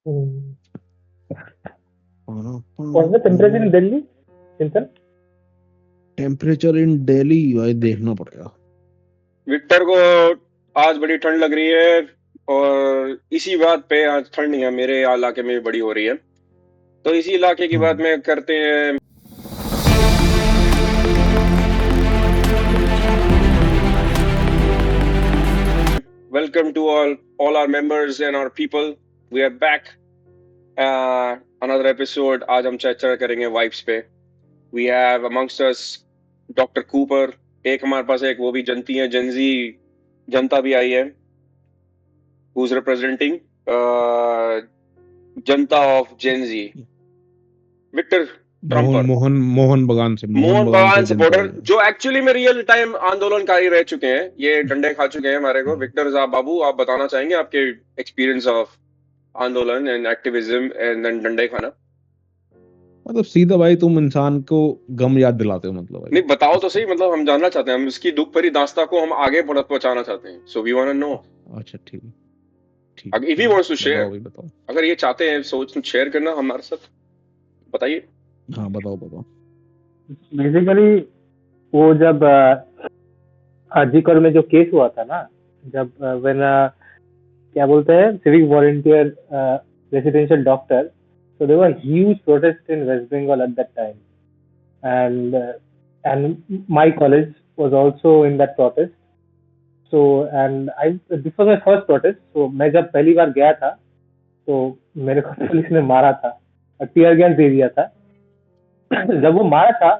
What's the temperature in Delhi, Chintan? Temperature in Delhi भाई देखना पड़ेगा। विक्टर को आज बड़ी ठंड लग रही है और इसी बात पे आज ठंड यहाँ मेरे इलाके में भी बड़ी हो रही है, तो इसी इलाके की बात में करते हैं। Welcome to all our members and our people. We are back. Another episode. आज हम चर्चा करेंगे वाइब्स पे. We have amongst us Dr. Cooper. एक हमारे पास एक वो भी जनती है, जनजी जनता भी आई है. Who's representing Janata of Gen Z. Victor Trumper. Mohan बगान से सपोर्टर जो एक्चुअली में रियल टाइम आंदोलनकारी रह चुके हैं, ये डंडे खा चुके हैं हमारे को. विक्टर साहब बाबू, आप बताना चाहेंगे आपके एक्सपीरियंस ऑफ आंदोलन एंड एक्टिविज्म एंड देन डंडे खाना? मतलब सीधा भाई तुम इंसान को गम याद दिलाते हो, मतलब भाई नहीं बताओ तो सही, मतलब हम जानना चाहते हैं, हम इसकी दुख भरी दास्तां को हम आगे पहुंचाना चाहते हैं. So we want to know. अच्छा ठीक है. If he wants to share, बताओ. अगर ये चाहते हैं सोच शेयर करना हमारे साथ, बताइए. हाँ बताओ. बेसिकली वो जब हाजीपुर में जो केस हुआ था ना, जब व्हेन क्या बोलते हैं civic volunteer residential doctor, so there were huge protests in West Bengal at that time, and my college was also in that protest. So and this was my first protest. So मैं जब पहली बार गया था तो मेरे को police ने मारा था और टीयर गैस दे दिया था. जब वो मारा था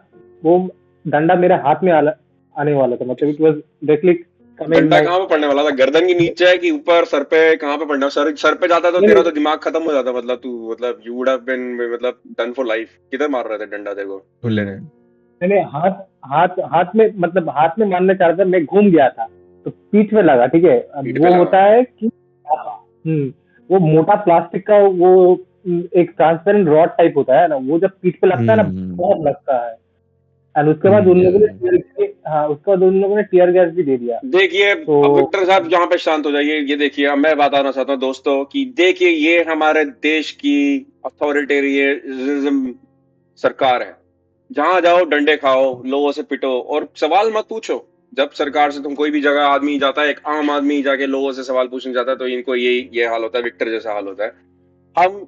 वो डंडा मेरे हाथ में आने वाला था, मतलब इट वाज डायरेक्टली डंडा कहाँ पे पड़ने वाला था? गर्दन के नीचे है कि ऊपर, सर पे? कहाँ पे पड़ना? सर पे जाता तो तेरा तो दिमाग खत्म हो जाता. मतलब तू यू वुड हैव बीन मतलब डन फॉर लाइफ. किधर मार रहे थे डंडा तेरे को खुले ने? मैंने हाथ में, मतलब हाथ में मारना चाह रहा था, मैं घूम गया था तो पीठ में लगा. ठीक है, वो होता है कि वो मोटा प्लास्टिक का वो एक ट्रांसपेरेंट रॉड टाइप होता है ना, वो जब पीठ पे लगता है ना बहुत लगता है. और उसके बाद उन लोगों ने टीयर गैस भी दे दिया. देखिए विक्टर साहब यहाँ पे शांत हो जाइए. ये देखिए, मैं बताना चाहता हूँ दोस्तों कि देखिए ये हमारे देश की अथॉरिटेरियनिज्म सरकार है. जहां जाओ डंडे खाओ, लोगों से पिटो और सवाल मत पूछो. जब सरकार से तुम कोई भी जगह आदमी जाता है, एक आम आदमी जाके लोगों से सवाल पूछने जाता है, तो इनको ये हाल होता है. विक्टर जैसा हाल होता है. हम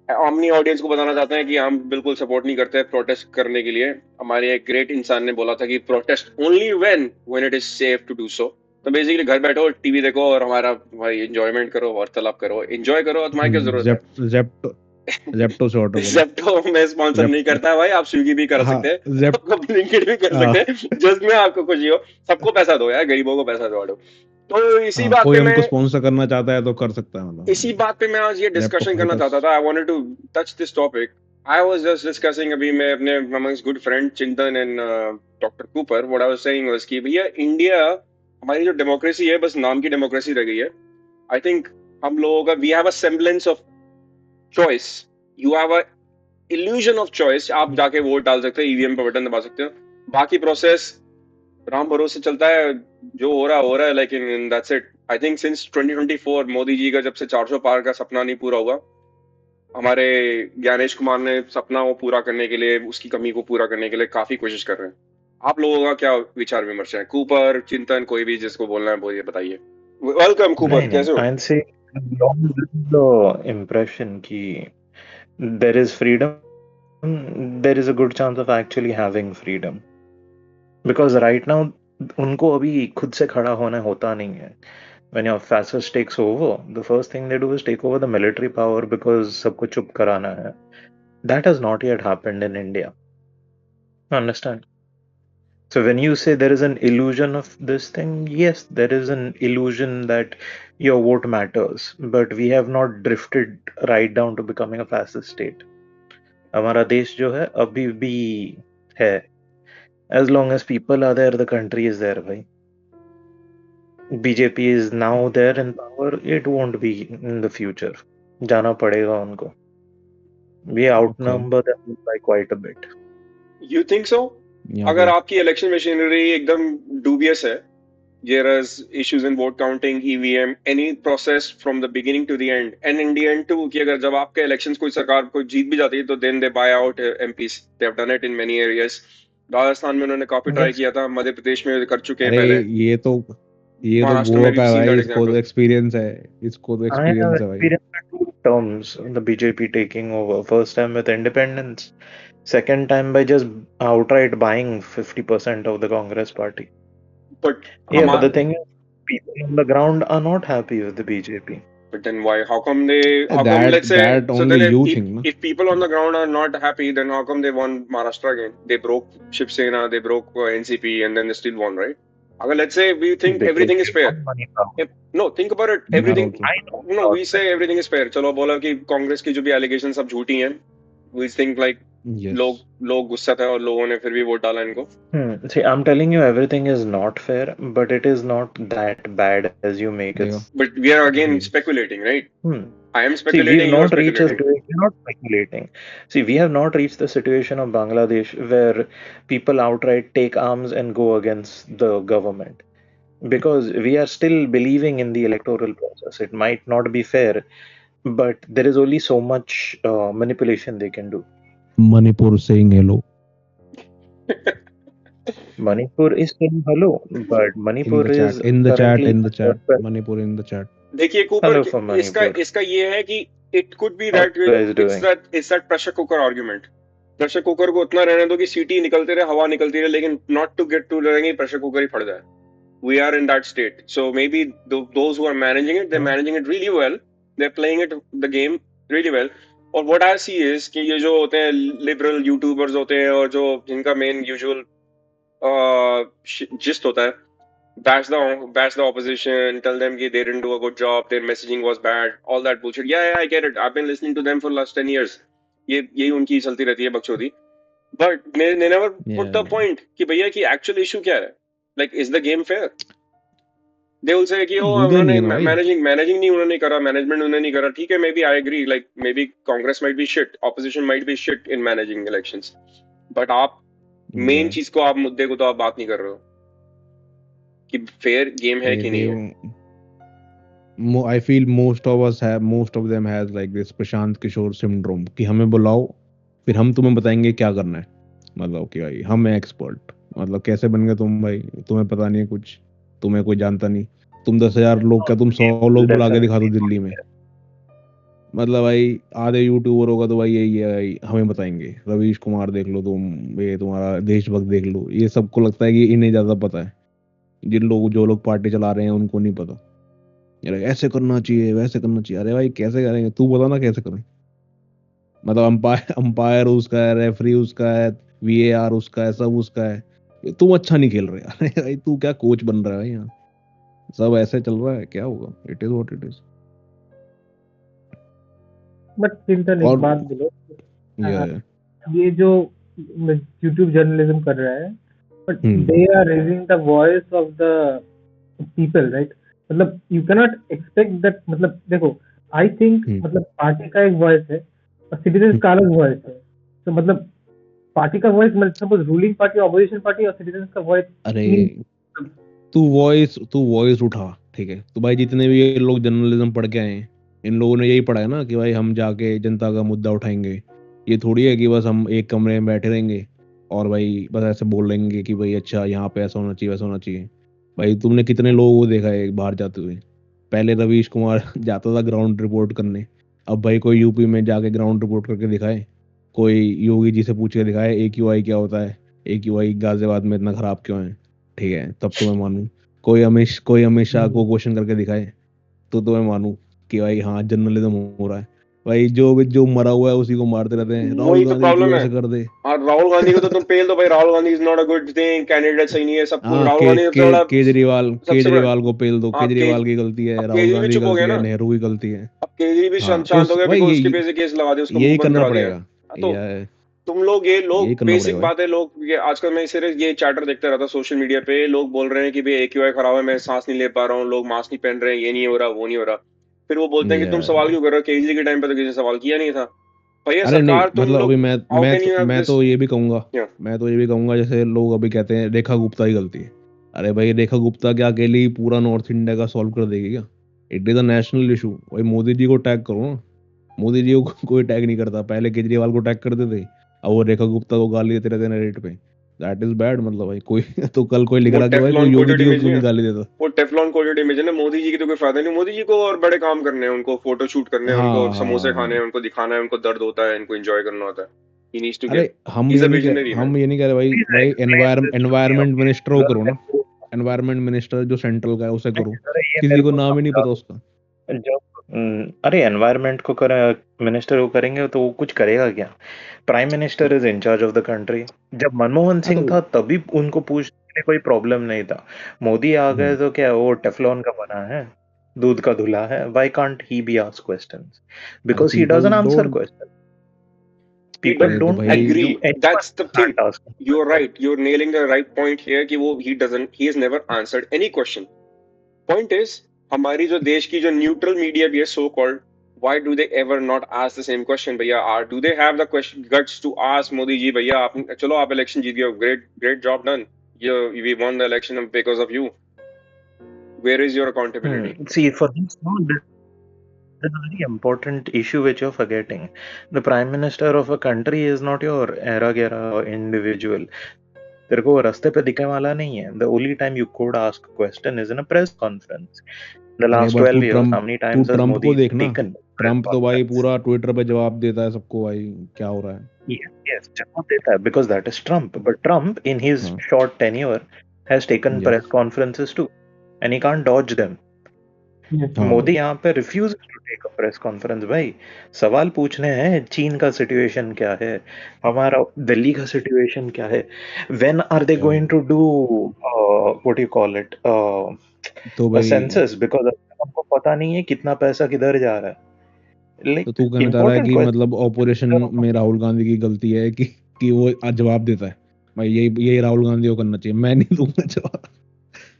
अपनी ऑडियंस को बताना चाहते हैं कि हम बिल्कुल सपोर्ट नहीं करते प्रोटेस्ट करने के लिए. हमारे एक ग्रेट इंसान ने बोला था कि protest only when it is safe to do so. तो बेसिकली घर बैठो, टीवी देखो और हमारा भाई एंजॉयमेंट करो, वार्तालाप करो, एंजॉय करो. तुम्हारी क्या जरूरत है? ज़ेप्टो से ऑर्डर करो. ज़ेप्टो में स्पॉन्सर नहीं करता है भाई. आप स्विगी भी कर सकते हैं, आपको ब्लिंकिट भी कर सकते हैं, जिसमें आपको खुशी हो. सबको पैसा दो यार, गरीबों को पैसा दो. तो इसी बात पे मैं स्पॉन्सर करना चाहता है तो कर सकता है. मतलब इसी बात पे मैं आज ये डिस्कशन करना चाहता था. I wanted to touch this topic. I was just discussing अभी मैं अपने amongst good friend Chintan and doctor Cooper. What I was saying was कि भैया इंडिया, हमारी जो डेमोक्रेसी है बस नाम की डेमोक्रेसी रह गई है. आई थिंक हम लोगों का we have a semblance of choice. You have a illusion of choice. आप जाके वोट डाल सकते हो, ईवीएम पे बटन दबा सकते हो, बाकी प्रोसेस राम भरोसे चलता है. जो हो रहा है, लेकिन that's it. I think since 2024 Modi ji का जब से 400 पार का सपना नहीं पूरा हुआ, हमारे ज्ञानेश कुमार ने सपना वो पूरा करने के लिए, उसकी कमी को पूरा करने के लिए काफी कोशिश कर रहे हैं. आप लोगों का क्या विचार विमर्श है? कूपर, चिंतन, कोई भी जिसको बोलना है बोलिए, बताइए. वेलकम कूपर, कैसे हो? I'll say the impression कि there is freedom, there is a good chance of actually having freedom, because right now उनको अभी खुद से खड़ा होना होता नहीं है. When your fascist takes over, the first thing they do is take over the military power because सबको चुप कराना है. That has not yet happened in India. Understand? So when you say there is an illusion of this thing, yes, there is an illusion that your vote matters, but we have not drifted right down to becoming a fascist state. हमारा देश जो है अभी भी है. As long as people are there, the country is there, bhai. BJP is now there in power. It won't be in the future. जाना पड़ेगा उनको. We outnumber them by quite a bit. You think so? अगर आपकी election machinery एकदम dubious है, there is issues in vote counting, EVM, any process from the beginning to the end, and in the end too, कि अगर जब आपके elections कोई सरकार कोई जीत भी जाती है तो then they buy out MPs. They have done it in many areas. Rajasthan में उन्होंने काफी ट्राई Yes. किया था, मध्य प्रदेश में कर चुके हैं अरे पहले, ये तो महाराष्ट्र गोवा में का we've है seen भाई, that इसको तो example. एक्सपीरियंस है, इसको तो I have एक्सपीरियंस है भाई। experienced two terms, the BJP taking over. First time with independence, second time by just outright buying 50% of the Congress party. But Yeah, but the हमारे thing is, people on the ground are not happy with the BJP. But then why? How come let's That say, that so only then you think, na? if people on the ground are not happy, then how come they won Maharashtra again? They broke Shiv Sena, they broke NCP, and then they still won, right? Agar let's say we think Because everything is they fair. want money power. No, think about it. I Everything, don't think. I know. no, we say everything is fair. चलो बोला कि कांग्रेस की जो भी allegations सब झूठी हैं. We think like Yes. लोग गुस्सा थे और लोगों ने फिर भी वोट डाला इनको. See, I'm telling you, everything is not fair, but it is not that bad as you make it. देखो, But we are again Agreed. speculating, right? I am See, speculating. we've You are not reached a speculating. situation, not speculating. See, we have not reached the situation of Bangladesh where people outright take arms and go against the government. Because we are still believing in the electoral process. It might not be fair, but there is only so much manipulation they can do. Manipur saying hello Manipur is saying hello, but in Manipur the is chat, in the chat, currently in the chat. under- Manipur in the chat. देखिए Cooper Hello from इसका Manipur. इसका ये है कि it could be How that you guys doing? it's that pressure cooker argument. Pressure cooker को उतना रहने दो कि सीटी निकलते रहे, हवा निकलती रहे, लेकिन not to get to रहेंगे प्रेशर कुकर ही फट जाए. We are in that state. So maybe those who are managing it, they're managing it really well. They're playing it the game really well. और what I see is कि ये जो होते हैं liberal YouTubers होते हैं और जो जिनका main usual gist होता है, bash the opposition, tell them that they didn't do a good job, their messaging was bad, all that bullshit. Yeah, I get it. I've been listening to them for the last 10 years. यही उनकी चलती रहती है बकचोदी. But they never put the Yeah. point कि भैया कि actual issue क्या है? Like, is the game fair? They will say कि मुझे उन्होंने नहीं है ना भाई। managing नहीं उन्होंने करा, management उन्होंने नहीं करा. ठीक है, maybe I agree. Like maybe Congress might be shit, opposition might be shit in managing elections. But आप main Yeah. चीज को आप मुद्दे को तो आप बात नहीं कर रहे हो कि fair game है कि नहीं है. I feel most of them has like this Prashant Kishor syndrome कि हमें बुलाओ फिर हम तुम्हें बताएंगे क्या करना है. मतलब कि भाई हम हैं एक्सपर्ट. मतलब कैसे बन गए तुम भाई, तुम्हें पता नहीं है कुछ, तुम्हें कोई जानता नहीं. तुम 10,000 लोग क्या तुम 100 लोग बुला के दिखा दो दिल्ली में. मतलब भाई आधे यूट्यूबर होगा तो भाई यही है भाई, हमें बताएंगे. रवीश कुमार देख लो तुम, ये तुम्हारा देशभक्त देख लो. ये सबको लगता है कि इन्हें ज्यादा पता है. जो लोग पार्टी चला रहे हैं उनको नहीं पता. यार ऐसे करना चाहिए, वैसे करना चाहिए. अरे भाई कैसे करेंगे, तू बता ना कैसे करें. मतलब अंपायर उसका है, रेफरी उसका है, VAR उसका है, सब उसका है. तू अच्छा नहीं खेल रहे. अरे भाई तू क्या कोच बन रहा है भाई यहाँ. सब ऐसे चल रहा है, क्या होगा. It is what it is. But चिंतन एक और- बात बोलो, या ये जो YouTube जर्नलिज्म कर रहा है, but Hmm. They are raising the voice of the people, right? मतलब you can not expect that. मतलब देखो, आई थिंक मतलब पार्टी का एक वॉइस है और सिटीजन का अलग वॉइस है. तो मतलब पार्टी का वॉइस, मतलब suppose ruling party, opposition party और सिटीजन का वॉइस. अरे तू वॉइस उठा, ठीक है. तो भाई जितने भी ये लोग जर्नलिज्म पढ़ के आए हैं, इन लोगों ने यही पढ़ा है ना कि भाई हम जाके जनता का मुद्दा उठाएंगे. ये थोड़ी है कि बस हम एक कमरे में बैठे रहेंगे और भाई बस ऐसे बोल लेंगे कि भाई अच्छा यहाँ पे ऐसा होना चाहिए, वैसा होना चाहिए. भाई तुमने कितने लोगों को देखा है बाहर जाते हुए. पहले रवीश कुमार जाता था ग्राउंड रिपोर्ट करने. अब भाई कोई यूपी में जाके ग्राउंड रिपोर्ट करके दिखाए, कोई योगी जी से पूछ के दिखाए AQI क्या होता है, AQI गाजियाबाद में इतना खराब क्यों है, ठीक है, तब तो मैं मानूं. कोई अमित शाह को क्वेश्चन करके दिखाए तो मैं मानूं कि भाई हाँ जर्नलिज्म हो रहा है. भाई जो मरा हुआ है उसी को मारते रहते हैं. राहुल वही तो गांधी problem को है. ऐसे कर दे. हाँ, राहुल गांधी को तो तुम पेल दो भाई. Rahul Gandhi is not a good thing, candidate सही नहीं है, सब कुछ. हाँ, राहुल गांधी तो थोड़ा केजरीवाल को पेल दो. हाँ, केजरीवाल की गलती है, अब राहुल केजरी भी गांधी की चुप हो गलती गया है, ना. नेहरू की गलती है. अब केजरी भी हाँ, शांत हो गया भाई क्योंकि उसके पे से केस लगा दिया, उसको यही मुंह बंद करना करा दिया. पड़ेगा. तो तुम लोग ये यही करना बेसिक पड़ेगा बात है. लोग ये आजकल मैं सिर्फ ये चैटर देखता रहता सोशल मीडिया पे. लोग बोल रहे हैं कि भाई AQI खराब है, मैं सांस नहीं ले पा रहा हूँ, लोग मास्क नहीं पहन रहे हैं, ये नहीं हो रहा, वो नहीं हो रहा. फिर वो बोलते हैं कि तुम सवाल क्यों कर रहे हो. केजरी के टाइम पे तो किसी ने सवाल किया नहीं था. भैया अरे नहीं, सरकार तुम मतलब लोग अभी how can you have मैं this? तो ये भी कहूंगा Yeah. मैं तो ये भी कहूंगा जैसे लोग अभी कहते हैं रेखा गुप्ता की गलती है. अरे भाई रेखा गुप्ता क्या अकेली ही पूरा नॉर्थ इंडिया का सॉल्व कर देगी क्या? It is a national issue. भाई मोदी जी को टैग करो ना। मोदी जी को कोई टैग नहीं करता, पहले केजरीवाल को टैग करते थे, अब वो रेखा गुप्ता को गाली देते रहते हैं रेट पे। That is bad. मतलब भाई कोई तो कल कोई लिख वो रहा कि भाई कोई टेफलॉन योगी कोटेड जी को इमेज क्यों है, नहीं गाली देता। वो टेफलॉन कोटेड इमेज है ना, मोदी जी की तो कोई फायदा नहीं, मोदी जी को और बड़े काम करने हैं, उनको फोटो शूट करने हैं, उनको हाँ समोसे हाँ खाने हैं, हाँ। उनको दिखाना है, उनको दर्द होता है, इनको एंजॉय करना होता है। ही नीड्स टू अरे get, he is a visionary man. हम ये नहीं कह रहे भाई। Please भाई explain this to me, environment okay? Minister वो अगर करो ना। मेरे को एनवायरमेंट मिनिस्टर जो सेंट्रल का है उसे करो। ये किसी मेरे को को नाम ही नहीं समझा पता दो। उसका। जब अरे एनवायरनमेंट को कर मिनिस्टर को करेंगे तो वो कुछ करेगा क्या? Prime minister is in charge of the country. जब मनमोहन हाँ सिंह तो था तभी उनको पूछने के लिए कोई प्रॉब्लम नहीं था। मोदी आ गए हम्म, तो क्या वो टेफलॉन का बना है, दूध का धुला है? Why can't he be ask questions? अरे because he people doesn't answer don't. Question. He people but अरे तो डोंट, भाई you agree, anyone that's the thing. can't ask You're questions. right, you're nailing the right point here कि वो he has never answered any question. Point is, हमारी जो देश की जो न्यूट्रल मीडिया भी है so called, why do they ever not ask the same question भैया? Do they have the question guts to ask Modi ji भैया आप चलो आप इलेक्शन जीत गए, great job done, we won the election because of you, where is your accountability? See, for this, no, there's a very important issue which you're forgetting. The prime minister of a country is not your era gera individual. तेरे को रास्ते पे दिखने वाला नहीं है. The only time you could ask a question is in a press conference. The अरे last but 12 years, how many तू times has ट्रम्प को Modi देखना। taken press ट्रम्प तो भाई conference? पूरा ट्विटर पे जवाब देता है सबको भाई, क्या हो रहा है। Yes, yes, जवाब देता है because that is Trump. But Trump, in his हाँ short tenure, has taken yes press conferences too, and he can't dodge them. Yes. हाँ मोदी यहाँ पे refuse to take a press conference. भाई सवाल पूछने हैं, चीन का सिचुएशन क्या है, हमारा दिल्ली का सिचुएशन क्या है, व्हेन आर दे क्या going to do what you call it तो अ भाई सेंसस, बिकॉज हमको पता नहीं है कितना पैसा किधर जा रहा है। तो लाइक तू कहना चाह रहा है इंपॉर्टेंट कि मतलब ऑपरेशन क्वेश्चन। में राहुल गांधी की गलती है कि वो आज जवाब देता है। भाई यही राहुल गांधी को करना चाहिए, मैं नहीं दूंगा जवाब।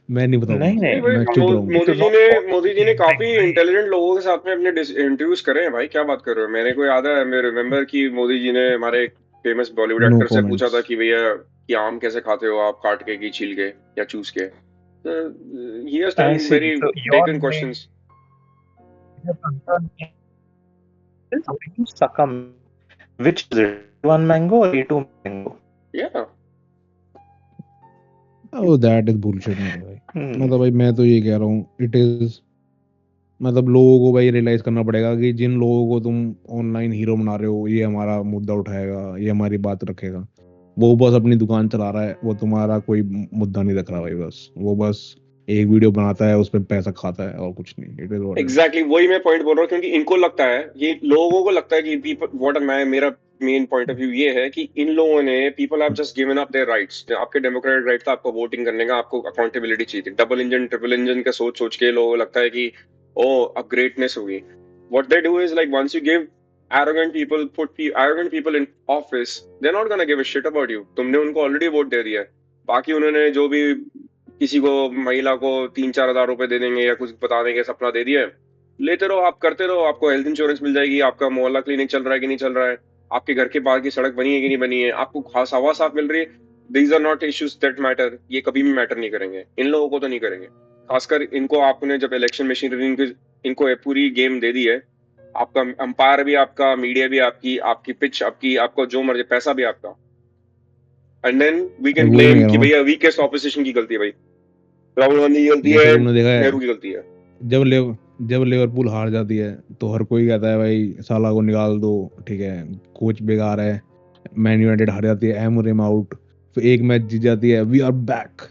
मैं नहीं नहीं बताऊंगा, नहीं नहीं, भाई, मैं चुप रहूंगा। to not Modi ji follow ने anything, काफी भाई। इंटेलिजेंट लोगों के साथ में अपने इंटरव्यूज करे हैं भाई, क्या बात कर रहे हो? मेरे को याद है, मैं रिमेम्बर कि मोदी जी ने हमारे एक फेमस बॉलीवुड नो एक्टर से पूछा कमेंट्स। था कि भैया कि आम कैसे खाते हो आप, काट के कि छील के या चूस के? He has I done see. Very So your taken main questions. concern is how to succumb. Which is it? One mango or A2 mango? या ओह दैट इज बुलशिट मेरे भाई। Hmm. मतलब भाई मैं तो ये कह रहा हूँ इट इज, मतलब लोगों को भाई रियलाइज करना पड़ेगा कि जिन लोगों को तुम ऑनलाइन हीरो बना रहे हो, ये हमारा मुद्दा उठाएगा, ये हमारी बात रखेगा, वो बस अपनी दुकान चला रहा है, वो तुम्हारा कोई मुद्दा नहीं रख रहा भाई। बस वो बस एक वीडियो बनाता है, उसमें पैसा खाता है और कुछ नहीं। It is what it is. Exactly वही मैं पॉइंट बोल रहा हूँ, क्योंकि इनको लगता है, ये लोगों को लगता है कि पीपल व्हाट मेरा मेन पॉइंट ऑफ व्यू ये है कि इन लोगों ने, people have just given up their rights. आपके डेमोक्रेटिक राइट था आपको वोटिंग करने का, आपको अकाउंटेबिलिटी चाहिए थी। डबल इंजन ट्रिपल इंजन का सोच सोच के लोगों को लगता है कि ओ अब ग्रेटनेस होगी। What they do is like once you give arrogant people in office, they're not gonna give a shit about you. तुमने उनको ऑलरेडी वोट दे दिया है। बाकी उन्होंने जो भी किसी को, महिला को 3-4 हजार रुपए दे देंगे या कुछ बता देंगे, सपना दे दिया है, लेते रहो, आप करते रहो, आपको हेल्थ इंश्योरेंस मिल जाएगी, आपका मोहल्ला क्लिनिक चल रहा है कि नहीं चल रहा है, आपके घर के बाहर की सड़क बनी है कि नहीं बनी है, आपको खास हवा साफ मिल रही है। These are not issues that matter, ये कभी भी मैटर नहीं करेंगे, इन लोगों को तो नहीं करेंगे। खासकर इनको, आपने जब इलेक्शन मशीनरी इनको ये पूरी गेम दे दी है, आपका अंपायर भी आपका, मीडिया भी आपकी, आपकी पिच आपकी, आपको जो मर्जी, पैसा भी आपका, एंड देन वी अरे कैन वही मैं ब्लेम कह कि रहा हूँ। भैया वीकेस्ट ऑपोजिशन की गलती है भाई, राहुल गांधी की गलती जैसे है, तुमने देखा है, नेहरू की गलती है। जब जब लिवरपूल हार जाती है तो हर कोई कहता है भाई साला को निकाल दो, ठीक है, कोच बेकार है। मैन यूनाइटेड हार जाती है, एमोरिम आउट, फिर एक मैच जीत जाती है, वी आर बैक।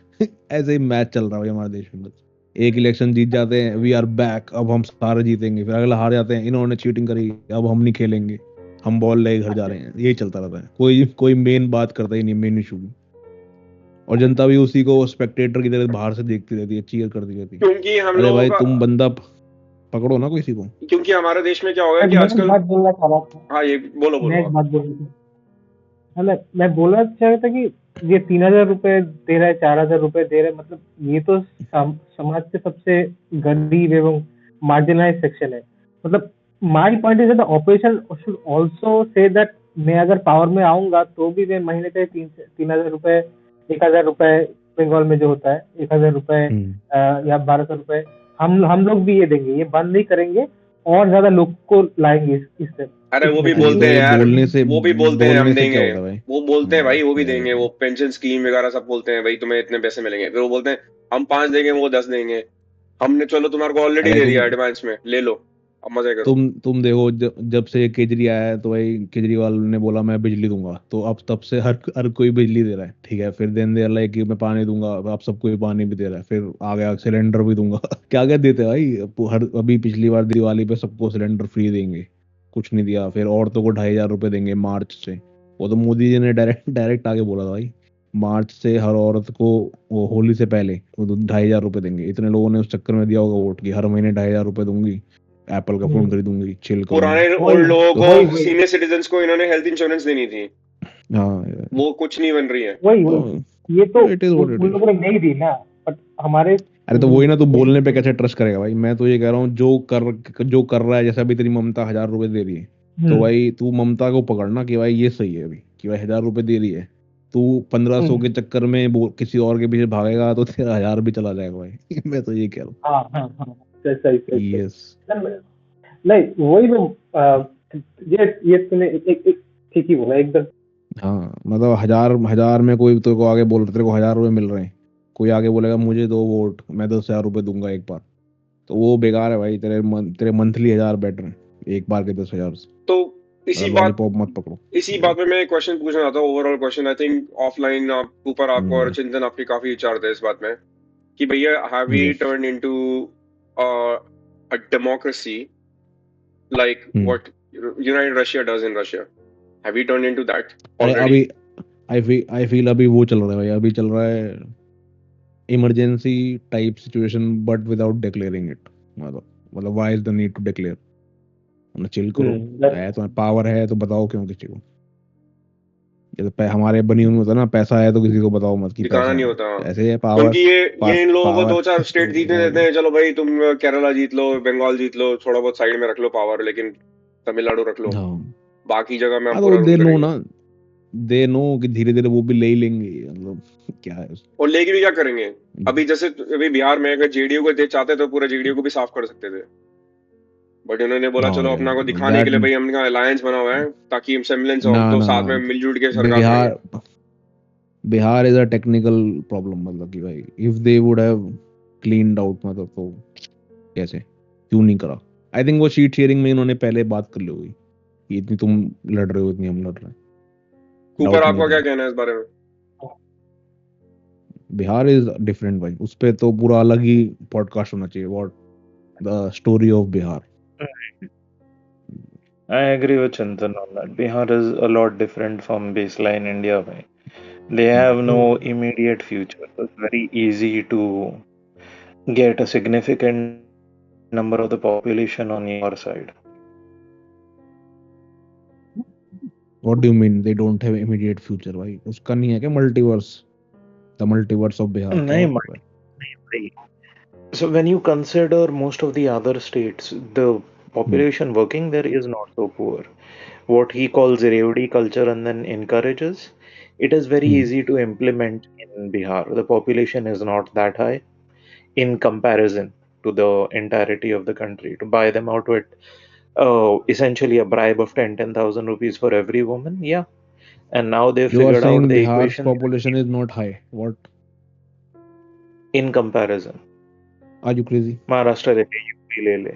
ऐसे ही मैच चल रहा है भाई हमारे देश में। बस एक इलेक्शन जीत जाते हैं, वी आर बैक, अब हम सारे जीतेंगे, फिर अगला हार जाते हैं, इन्होंने चीटिंग करी, अब हम नहीं खेलेंगे, हम बॉल लेके घर जा रहे हैं। यही चलता रहता है, कोई मेन बात करता ही नहीं, मेन इशू की। और जनता भी उसी को स्पेक्टेटर की तरह बाहर से देखती रहती है, चीयर करती रहती है। क्योंकि हम अरे लोगों भाई का, तुम बंदा पकड़ो ना किसी को। क्योंकि हमारे देश में क्या हो गया कि मैं एक आजकल, बात बोलना चाह रहा था। हाँ ये बोलो मैं बोलो एक आप। बात बोलना था, मैं बोलना चाह रहा था कि ये 3,000 रुपए दे रहा है, 4,000 रुपए दे रहा है, मतलब ये तो समाज के सबसे गरीब एवं मार्जिनलाइज सेक्शन है। मतलब my point is that the opposition should also say that मैं अगर पावर में आऊंगा तो भी मैं महीने के 3,000 रुपए, 1,000 रुपए बंगाल में जो होता है 1,000 रुपए या 1,200 रुपए, हम लोग भी ये देंगे, ये बंद नहीं करेंगे और ज्यादा लोग को लाएंगे इस अरे वो भी इस- बोलते हैं भाई यार, बोलने से वो भी बोलते हैं हम बोलने से क्या देंगे, होता है भाई? वो बोलते हैं भाई वो भी हाँ, देंगे, वो पेंशन स्कीम वगैरह सब बोलते हैं भाई तुम्हें इतने पैसे मिलेंगे, फिर वो बोलते हैं हम 5 देंगे वो 10 देंगे, हमने चलो तुम्हारे को ऑलरेडी अरे दे दिया एडवांस में, ले लो अब मजे करो। तुम देखो, जब से केजरी आया है तो भाई केजरीवाल ने बोला मैं बिजली दूंगा, तो अब तब से हर कोई बिजली दे रहा है, ठीक है। फिर देन दे रहा है कि मैं पानी दूंगा, अब सबको ही पानी भी दे रहा है। फिर आ गया सिलेंडर भी दूंगा क्या क्या देते हैं भाई। अभी पिछली बार दिवाली पे सबको सिलेंडर फ्री देंगे, कुछ नहीं दिया। फिर औरतों को 2,500 रुपए देंगे मार्च से, वो तो मोदी जी ने डायरेक्ट आके बोला था भाई, मार्च से हर औरत को वो होली से पहले वो 2,500 रुपए देंगे। इतने लोगों ने उस चक्कर में दिया होगा वोट की, हर महीने 2,500 रुपए दूंगी, एप्पल का फोन खरीदूंगी, चिल पुराने करूंगी। ओल्ड लोगों तो को, सीनियर सिटीजन्स को इन्होंने हेल्थ इंश्योरेंस देनी थी, हाँ, वो कुछ नहीं बन रही है। वही ये तो इट इज व्हाट इट उन इज। लोगों ने नहीं दी ना, बट हमारे अरे तो वही ना, तो बोलने पे कैसे ट्रस्ट करेगा भाई। मैं तो ये कह रहा हूँ जो कर रहा है, जैसे अभी तेरी ममता 1,000 रुपए दे रही है, तो भाई तू ममता को पकड़ना कि भाई ये सही है अभी, कि भाई 1,000 रुपए दे रही है, तू 1,500 के चक्कर में किसी और के पीछे भागेगा तो तेरा 1,000 भी चला जाएगा भाई मैं तो ये कह रहा हूँ। हाँ सही यस, नहीं वही तो ये तूने एक ठीक ही बोला एकदम। हाँ मतलब 1,000 में कोई तेरे को आगे बोल रहा, तेरे को 1,000 रुपए मिल रहे हैं, कोई आगे बोलेगा मुझे दो वोट, मैं 10,000 रुपए दूंगा एक बार, तो वो बेकार है भाई। तेरे मंथली 1,000 बेटर है एक बार के 10,000 से। तो इसी बात लॉलीपॉप मत पकड़ो। इसी बात में मैं एक क्वेश्चन पूछना चाहता हूँ, overall question. I think offline आप ऊपर आपको और चिंतन आपके काफी विचार थे इस बात में कि भैया have we Yes. Turn into a democracy like what United Russia does in Russia? Have we turn into that already? अभी आई फील अभी वो चल रहा है भाई, अभी चल रहा है emergency type situation but without declaring it. मतलब why is the need to declare? मतलब चिल करो, है तो पावर है तो बताओ क्यों किसी को। जैसे हमारे बनी हुई होता है ना, पैसा है तो किसी को बताओ मत कि दिखाना पैसा नहीं है। होता, ऐसे है पावर, क्योंकि ये इन लोगों को 2-4 स्टेट जीतने देते हैं, चलो भाई तुम केरला जीत लो, बंगाल जीत लो, थोड़ा बहुत साइड में रख लो पावर, लेकिन तमिलनाडु रख लो, बाकी जगह में आप पूरा रूल दे नो करेंगे। ना, दे नो कि धीरे धीरे वो भी ले ही लेंगे। मतलब क्या है और लेके भी क्या करेंगे? अभी जैसे अभी बिहार में अगर जेडीयू को चाहते तो पूरा जेडीयू को भी साफ कर सकते थे, बट उन्होंने बोला चलो अपना को दिखाने के लिए भाई हमने अलायंस बना हुआ है ताकि सेमलेंस हो, तो साथ में मिलजुल के सरकार करेंगे। Bihar is a technical problem, मतलब कि भाई if they would have cleaned out, मतलब तो कैसे क्यों नहीं करा? आई थिंक वो सीट शेयरिंग में इन्होंने पहले बात कर ली होगी कि इतनी तुम लड़ रहे हो, इतनी हम लड़ रहे हैं। ऊपर आपका क्या कहना है इस बारे में? बिहार इज डिफरेंट भाई, उस पे तो पूरा अलग ही पॉडकास्ट होना चाहिए, what the story of Bihar. I agree with Chintan on that. Bihar is a lot different from baseline India. Bhai. They have no immediate future. It's very easy to get a significant number of the population on your side. What do you mean they don't have immediate future भाई? उसका नहीं है क्या multiverse? The multiverse of Bihar. नहीं. So when you consider most of the other states, the population working there is not so poor. What he calls Revdi culture and then encourages, it is very easy to implement in Bihar. The population is not that high in comparison to the entirety of the country. To buy them out with essentially a bribe of 10,000 rupees for every woman, yeah. And now they figured out the Bihar's equation population is not high. What? in comparison. Are you crazy? Maharashtra ले ले, UP ले ले.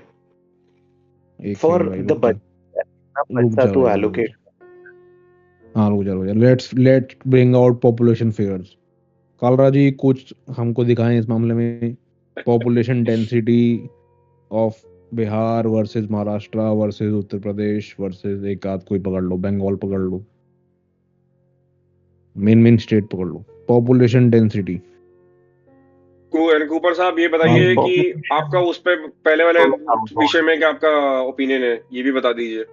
For the budget to allocate. हाँ रुक जा। Let's bring out population figures. Kalra जी कुछ हमको दिखाएं इस मामले में, population density of Bihar versus Maharashtra versus Uttar Pradesh versus एक आध कोई पकड़ लो, बंगाल पकड़ लो, मेन स्टेट पकड़ लो, पॉपुलेशन डेंसिटी। कूपर साहब ये बताइए कि आपका उस पे पहले वाले विषय में क्या आपका ओपिनियन है, ये भी बता दीजिए।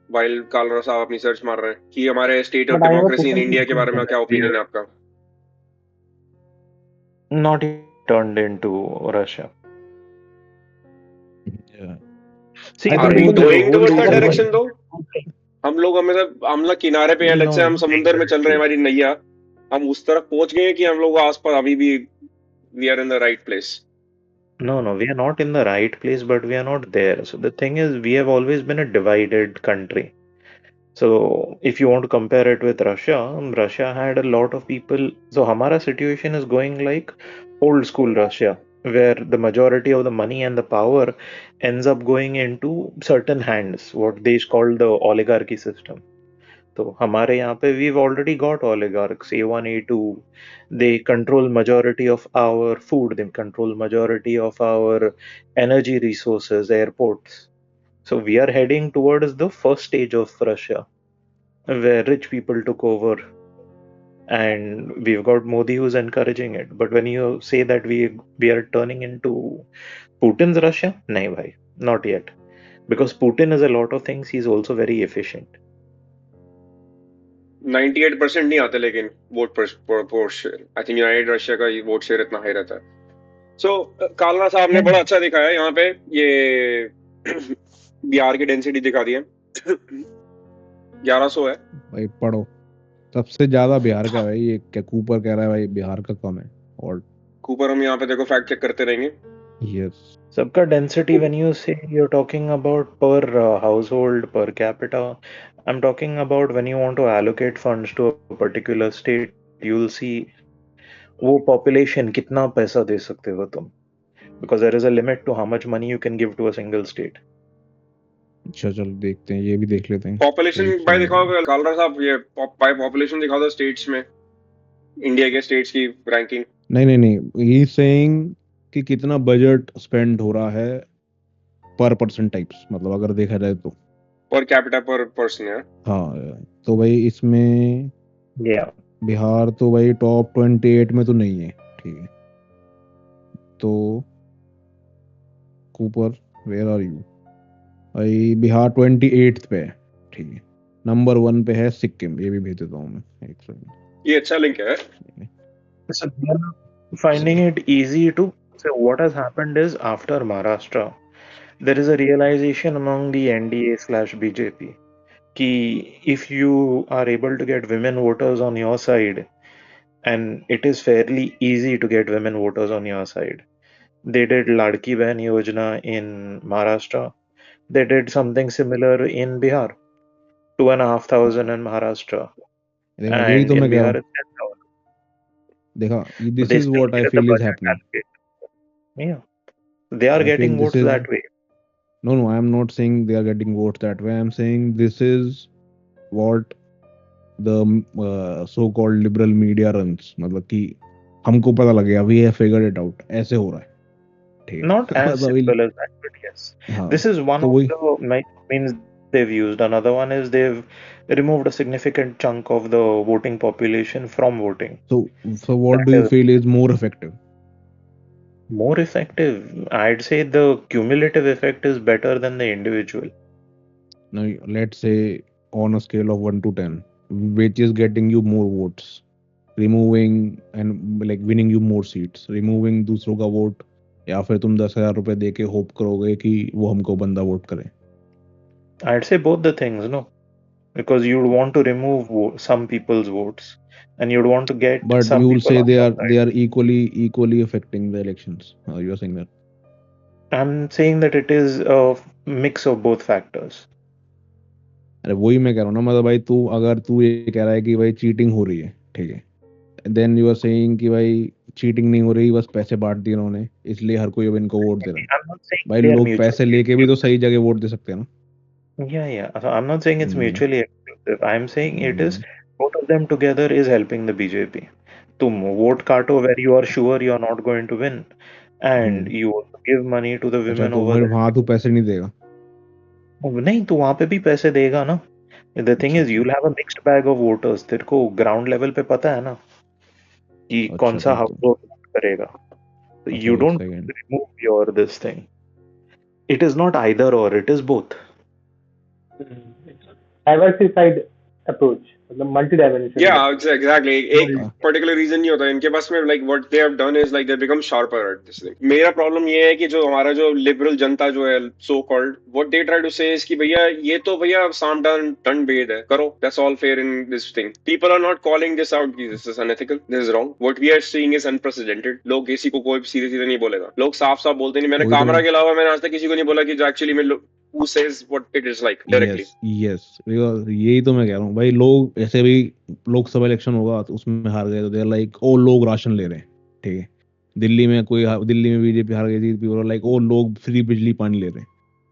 वाइल कालरा साहब अपनी सर्च मार रहे हैं कि हमारे state of democracy in India के बारे में क्या ओपिनियन है आपका? Not turned into Russia. See, are we going towards that direction though? हम लोग हमेशा किनारे पे हैं, लेट्स से हम समुद्र में चल रहे हैं हमारी नैया, हम उस तरफ पहुंच गए हैं कि हम लोग आसपास अभी भी we are in the right place? No, no, we are not in the right place, but we are not there. So the thing is, we have always been a divided country. So if you want to compare it with Russia, Russia had a lot of people. So Hamara situation is going like old school Russia, where the majority of the money and the power ends up going into certain hands, what they call the oligarchy system. तो हमारे यहाँ पे we've already got oligarchs, A1, A2. They control majority of our food. They control majority of our energy resources, airports. So we are heading towards the first stage of Russia, where rich people took over, and we've got Modi who's encouraging it. But when you say that we are turning into Putin's Russia, nahi bhai, not yet. Because Putin is a lot of things. He's also very efficient. 98% नहीं आते लेकिन vote share. I think United Russia का vote share इतना high रहता है। सो कालरा साहब ने बड़ा अच्छा दिखाया यहाँ पे, ये बिहार की डेंसिटी दिखा दी है। 1100 है भाई, पढ़ो। सबसे ज्यादा बिहार का भाई, ये क्या कूपर कह रहा है भाई बिहार का कम है। और कूपर हम यहाँ पे देखो फैक्ट चेक करते रहेंगे। यस, सबका density, when you say you're talking about per household, per capita, I'm talking about when you want to allocate funds to a particular state, you'll see वो population कितना पैसा दे सकते हो तुम, because there is a limit to how much money you can give to a single state. अच्छा चलो देखते हैं, ये भी देख लेते हैं। पॉपुलेशन भाई दिखाओ कालरा साहब, ये बाय पॉपुलेशन दिखा दो स्टेट्स में, इंडिया के स्टेट्स की रैंकिंग। नहीं, ही सेइंग कि कितना बजट स्पेंड हो रहा है पर पर्सन टाइप्स, मतलब अगर देखा जाए तो पर कैपिटा पर पर्सन है। हाँ, तो भाई इसमें Yeah. बिहार तो भाई टॉप 28 में तो नहीं है, ठीक है। तो कूपर वेयर आर यू भाई? बिहार 28 पे है, ठीक है। नंबर 1 पे है सिक्किम, ये भी भेज देता हूँ मैं एक सेकंड। ये अच्छा लिंक है। So they are finding it easy to. So what has happened is after Maharashtra, there is a realization among the NDA/BJP कि if you are able to get women voters on your side, and it is fairly easy to get women voters on your side. They did Ladki Behan Yojana in Maharashtra. They did something similar in Bihar, 2,500 in Maharashtra, देखा, यही and तो मैं in कह रहा Bihar हूँ। it's 10,000. देखा, this They is still what I get the feel is budget happening. allocated. Yeah, they are I feel getting this votes is that way. no, I am not saying they are getting votes that way. I am saying this is what the so-called liberal media runs, मतलब कि हमको पता लग गया, we have figured it out, ऐसे हो रहा है, ठीक है। Not as मतलब simple as that, but yes. हाँ, This is one तो of वही the means they've used. Another one is they've removed a significant chunk of the voting population from voting. so what That do you is feel is more effective? more effective. I'd say the cumulative effect is better than the individual. Now let's say on a scale of 1 to 10, which is getting you more votes, removing and like winning you more seats, removing दूसरों का vote, या फिर तुम 10,000 रुपए दे के hope करोगे कि वो हमको बंदा वोट करे? I'd say both the things, no? Because you'd want to remove some people's votes, and you'd want to get But some you will people say on your side. they are equally affecting the elections. You are saying that? I'm saying that it is a mix of both factors. अरे वही मैं कह रहा हूँ ना, मतलब भाई तू अगर तू ये कह रहा है कि भाई चीटिंग हो रही है, ठीक है, देन यू आर सेइंग कि भाई चीटिंग नहीं हो रही, बस पैसे बांट दिए उन्होंने, इसलिए हर कोई अब इनको वोट दे रहा है। I'm not saying भाई they are लोग पैसे mutually लेके भी तो सही exclusive. जगह वोट दे सकते हैं ना। Yeah. So I'm not saying it's mutually exclusive. I'm saying it is hmm, both of them together is helping the BJP. तुम vote काटो where you are sure you are not going to win, and hmm. you also give money to the अच्छा, women तो over फिर there. वहां तू पैसे नहीं देगा? नहीं तो वहां पे भी पैसे देगा ना. The thing अच्छा is you'll have a mixed bag of voters. तेरे को ground level पे पता है ना कि कौन अच्छा, सा तो house vote करेगा. So अच्छा, you एक don't second. remove your this thing. It is not either or. It is both. Diversified approach, मतलब मल्टी डायमेंशन। Yeah, exactly. एक हाँ, पर्टिकुलर रीजन नहीं होता इनके पास में, like what they have done is like they become sharper at this thing. मेरा problem ये है कि जो हमारा जो लिबरल जनता जो है so called, what they try to say is कि भैया ये तो भैया साम डन बेद है, करो, that's all fair in this thing. People are not calling this out कि this is unethical, this is wrong, what we are seeing is unprecedented. लोग किसी को कोई सीधे सीधे नहीं बोलेगा, लोग साफ साफ बोलते नहीं। मैंने वही तो कामरा मैं के अलावा मैंने आज तक किसी को नहीं बोला कि जो एक्चुअली में who says what it is like directly. Yes यही तो मैं कह रहा हूँ भाई। लोग ऐसे भी लोकसभा इलेक्शन होगा तो उसमें हार गए तो दे लाइक ओ लोग राशन ले रहे हैं, ठीक है। दिल्ली में बीजेपी हार गई थी, पीपल लाइक ओ लोग फ्री बिजली पानी ले रहे हैं।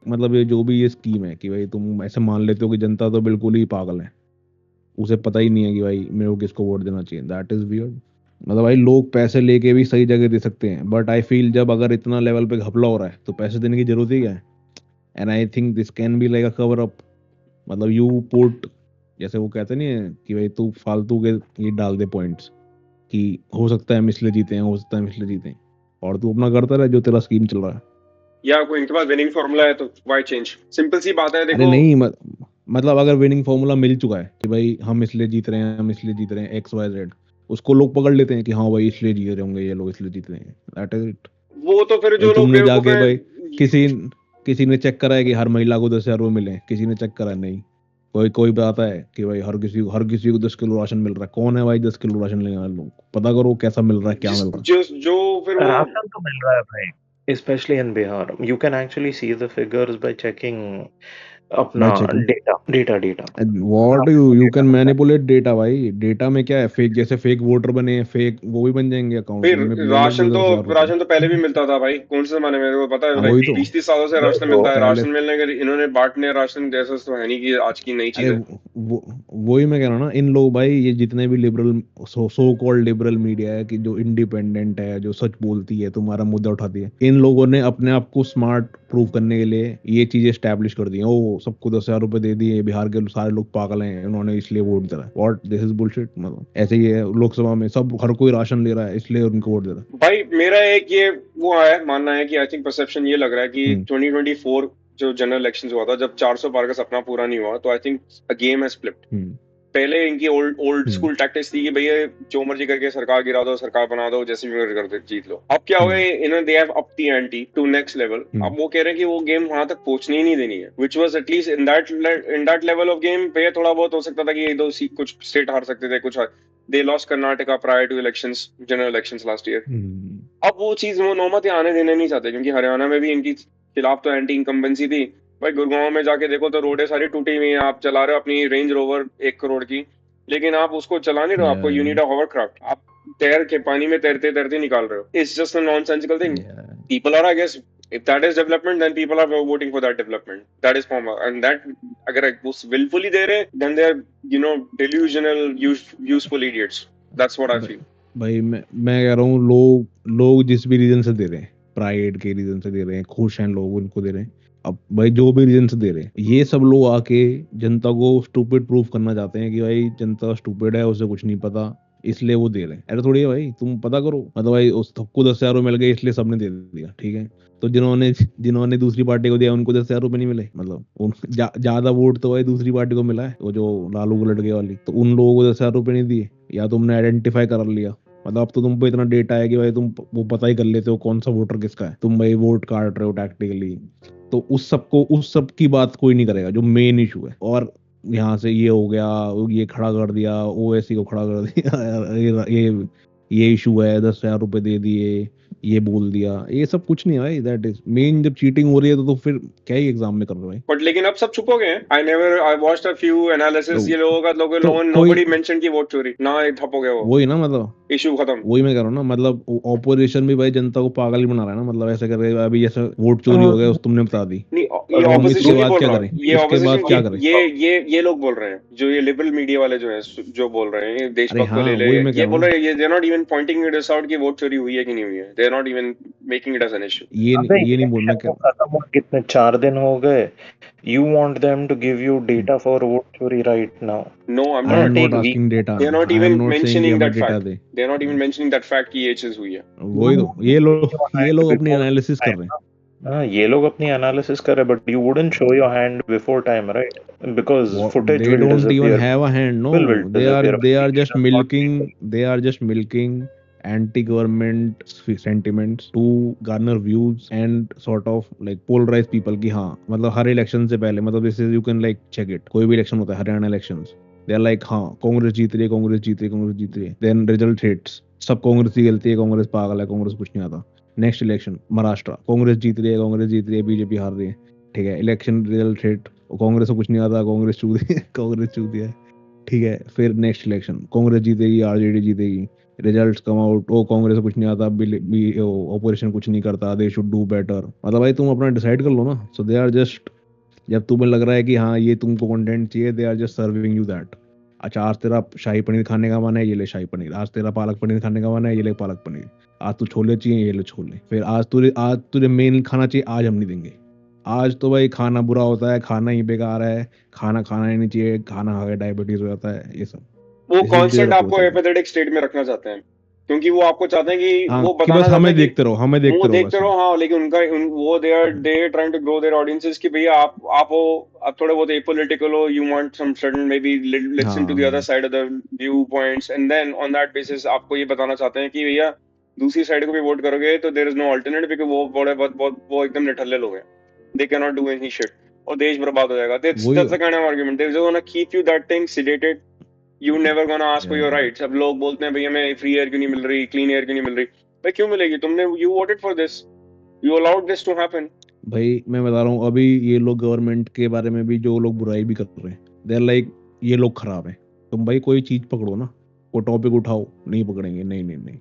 मतलब ये जो भी ये स्कीम है कि भाई तुम ऐसे मान लेते हो कि जनता तो बिल्कुल ही पागल है, उसे पता ही नहीं है कि भाई मेरे को किसको वोट देना चाहिए। That is weird. मतलब भाई लोग पैसे लेके भी सही जगह दे सकते हैं, बट आई फील जब अगर इतना लेवल पे घपला हो रहा है तो पैसे देने की जरूरत ही क्या है। And I think this can be like a cover up. मतलब यू पुट, जैसे वो कहते नहीं है कि भाई तू फालतू के ये डाल दे पॉइंट्स कि हो सकता है हम इसलिए जीते हैं, हो सकता है हम इसलिए जीते हैं, और तू अपना करता रहे जो तेरा स्कीम चल रहा है। या कोई इनके पास विनिंग फॉर्मूला है तो व्हाई चेंज? सिंपल सी बात है, अरे देखो। नहीं मतलब अगर विनिंग फॉर्मूला मिल चुका है कि भाई हम इसलिए जीत रहे हैं, हम इसलिए जीत रहे हैं XYZ, उसको लोग पकड़ लेते हैं कि हाँ भाई इसलिए जीत रहे होंगे ये लोग, इसलिए जीत रहे हैं। That is it. वो तो फिर जो लोग तुमने बेवकूफ जाके भाई हैं, किसी ने चेक करा है कि हर महिला को 10,000 रुपए मिले? किसी ने चेक करा? नहीं। कोई बताता है कि भाई हर किसी को 10 किलो राशन मिल रहा है? कौन है भाई 10 किलो राशन लेने वाले लोग? पता करो कैसा मिल रहा है, क्या मिल रहा है। जो फिर वो राशन तो मिल रहा है भाई, especially in Bihar. You can actually see the figures by checking अपना मैं checking data what you can manipulate data भाई। डेटा में क्या है, फेक जैसे फेक वोटर बने हैं, फेक वो भी बन जाएंगे अकाउंट फिर उनमें ले लेंगे 10,000 रुपए। राशन तो पहले भी मिलता था भाई, कौन से जमाने में, वो पता है, हाँ लाइक वही तो 20-30 सालों से राशन तो मिलता है। पहले। राशन मिलने के इन्होंने बांटने राशन जैसा तो है नहीं कि आज की नई चीज अरे है। वही मैं कह रहा हूँ ना, इन लोग भाई ये जितने भी liberal so called liberal media है कि जो इंडिपेंडेंट है, जो सच बोलती है, तुम्हारा मुद्दा उठाती है, इन लोगों ने अपने आप को स्मार्ट प्रूव करने के लिए ये चीजें स्टैब्लिश कर दी हैं। ओ सबको 10,000 रुपए दे दिए, बिहार के सारे लोग पागल हैं, उन्होंने इसलिए वोट दे रहा है। What this is bullshit. मतलब ऐसे ही है लोकसभा में, सब हर कोई राशन ले रहा है इसलिए उनको वोट दे रहा है। भाई मेरा एक ये वो आया मानना है कि आई थिंक परसेप्शन ये लग रहा है कि हम्म 2024 जो जनरल इलेक्शंस हुआ था, जब 400 पार का सपना पूरा नहीं हुआ, तो I think a game has flipped. Hmm पहले इनकी ओल्ड हम्म स्कूल टैक्टिक्स थी कि भैया जो मर्जी करके सरकार गिरा दो, सरकार बना दो, जैसे भी मर्जी कर दो, जीत लो। अब क्या हो गया, इन्होंने they have up the ante to next level. अब वो कह रहे हैं कि वो गेम वहां तक पहुंचनी ही नहीं देनी है, which was at least in that level of game. भैया थोड़ा बहुत हो सकता था कि एक दो कुछ स्टेट हार सकते थे, कुछ they lost Karnataka prior to elections, general elections last year. अब वो चीज वो नौबत आने देने नहीं चाहते, क्योंकि हरियाणा में भी इनकी खिलाफ तो एंटी इनकम्बेंसी थी। भाई गुड़गांव में जाके देखो तो रोडें सारी टूटी हुई हैं, आप चला रहे हो अपनी रेंज रोवर 1 करोड़ की, लेकिन आप उसको चला नहीं रहे हो, आपको यू नीड अ हॉवरक्राफ्ट, आप तैर के पानी में तैरते तैरते निकाल रहे हो। It's just a nonsensical thing. People are, I guess, if that is development, then people are voting for that development. That is form, and that अगर वो willfully दे रहे, then they are delusional, useful idiots. That's what I feel. भाई मैं कह रहा हूँ लोग जिस भी रीजन से दे रहे हैं, प्राइड के रीजन से दे रहे हैं, खुश हैं लोग उनको दे रहे हैं। अब भाई जो भी रीजन से दे रहे हैं, ये सब लोग आके जनता को स्टूपिड प्रूफ करना चाहते हैं कि भाई जनता स्टूपिड है, उसे कुछ नहीं पता, इसलिए वो दे रहे हैं। अरे थोड़ी है भाई, तुम पता करो। मतलब भाई उस सबको 10,000 रुपए मिल गए इसलिए सबने दे दिया, ठीक है। तो जिन्होंने दूसरी पार्टी को दिया उनको 10,000 रुपए नहीं मिले। मतलब ज्यादा वोट तो भाई दूसरी पार्टी को मिला है, वो जो लालू को लटके वाली, तो उन लोगों को 10,000 रुपए नहीं दिए, या तुमने आइडेंटिफाई कर लिया। मतलब अब तो तुम पे इतना डेटा है कि भाई तुम वो पता ही कर लेते हो कौन सा वोटर किसका है। तुम भाई वोट काट रहे हो टैक्टिकली, तो उस सब की बात कोई नहीं करेगा जो मेन इशू है। और यहाँ से ये हो गया, ये खड़ा कर दिया, ओवैसी को खड़ा कर दिया, ये इशू है, 10,000 रुपए दे दिए, ये बोल दिया, ये सब कुछ नहीं है भाई। That is main. जब चीटिंग हो रही है तो फिर क्या ही एग्जाम में कर रहे हो भाई। बट लेकिन अब सब चुप हो गए हैं। I watched a few analysis, ये लोगों नोबडी मेंशन की वोट चोरी ना, ठप हो गया वो, वही ना, मतलब इशू खत्म। वही मैं कह रहा हूँ ना, मतलब ऑपोजिशन भी भाई जनता को पागल ही बना रहा है ना। मतलब ऐसे कर रहे अभी जैसे वोट चोरी हो गया तुमने बता दी, नहीं, ये अब हम ऑपोजिशन इसके नहीं बाद बोल क्या रहा, करें? ये इसके ऑपोजिशन, बाद क्या करें? ये लोग बोल रहे हैं, जो ये लिबरल मीडिया वाले जो हैं, जो बोल रहे हैं, अरे देशभक्त को हाँ ले ले, वही मैं ये कह बोल रहा रहे हूँ, हैं, they are not even pointing it out कि वोट चोरी हुई है कि नहीं हुई है। They are not even making it as an issue. ये अबे नहीं बोल मैं इलेक्शन को खत्म हो कितने 4 दिन हो गए, you want them to give you data for vote chori right now. No, I'm I am not. Not asking data, They are not I am even not saying कि mentioning हमें that data fact. They. They are not even mentioning that fact कि ये चीज हुई है। वही तो ये लोग अपनी एनालिसिस कर रहे हैं। ये लोग अपनी एनालिसिस कर रहे, but you wouldn't show your hand before time, right? Because footage They will don't even disappear, have a hand. No, will disappear. they are It just does not milking. make They are just milking anti-government sentiments to garner views and sort of like polarize people कि हाँ मतलब हर election से पहले मतलब this is you can like check it, कोई भी election होता है Haryana elections, they are like हाँ कांग्रेस जीत रही है, कांग्रेस जीत रही है, कांग्रेस जीत रही है, then result hits सब कांग्रेस की गलती है, कांग्रेस पागल है, कांग्रेस कुछ नहीं आता. नेक्स्ट इलेक्शन महाराष्ट्र, कांग्रेस जीत रही है, कांग्रेस जीत रही है, बीजेपी हार रही है, ठीक है, इलेक्शन रिजल्ट हिट, कांग्रेस को कुछ नहीं आता, कांग्रेस चूक दी है, कांग्रेस चूक दिया है, ठीक है, फिर नेक्स्ट इलेक्शन कांग्रेस जीतेगी, आरजेडी जीतेगी, रिजल्ट्स कम आउट, ओ कांग्रेस को कुछ नहीं आता, ऑपोजिशन कुछ नहीं करता, दे शुड डू बेटर. मतलब भाई तुम अपना डिसाइड कर लो ना. सो दे आर जस्ट, जब तुम्हें लग रहा है कि हाँ ये तुमको कंटेंट चाहिए, they are just serving you that. अच्छा आज तेरा शाही पनीर खाने का मन है, ये ले शाही पनीर. आज तेरा पालक पनीर खाने का मन है, ये ले पालक पनीर. आज तू छोले चाहिए, ये ले छोले. फिर आज तुझे मेन खाना चाहिए, आज हम नहीं देंगे. आज तो भाई खाना बुरा होता है, खाना ही बेकार है, खाना खाना ही नहीं चाहिए, खाना खा के डायबिटीज हो जाता है, ये सब. वो इसी की कॉन्सेप्ट तरफ आपको होता है. एपेथेटिक स्टेट में रखना चाहते हैं, क्योंकि वो आपको चाहते हैं कि हाँ वो कि बताना बस चाहते हमें हैं कि देखते रहो, हमें वो देखते रहो देखते बस. रहो. हाँ, लेकिन वो they trying to grow their audiences कि भैया आप थोड़े बहुत एपॉलिटिकल हो, you want some certain maybe listen to the other हाँ side of the view points, and then on that basis आपको ये बताना चाहते हैं कि भैया दूसरी साइड को भी वोट करोगे तो there is no alternate, because वो बड़े बहुत बहुत वो एकदम निठल्ले लोग हैं, they can not do any shit, और देश बर्बाद हो जाएगा. दैट्स वही. The kind of argument they gonna keep you that thing sedated. You never gonna ask for your rights. अब लोग बोलते हैं भैया हमें फ्री एयर क्यों नहीं मिल रही, क्लीन एयर क्यों नहीं मिल रही. भाई क्यों मिलेगी, तुमने you voted for this, you allowed this to happen. भाई मैं बता रहा हूँ, अभी ये लोग गवर्नमेंट के बारे में भी जो लोग बुराई भी कर रहे हैं, दे आर लाइक ये लोग खराब हैं. तुम भाई कोई चीज पकड़ो ना, वो टॉपिक उठाओ, नहीं पकड़ेंगे, नहीं नहीं नहीं.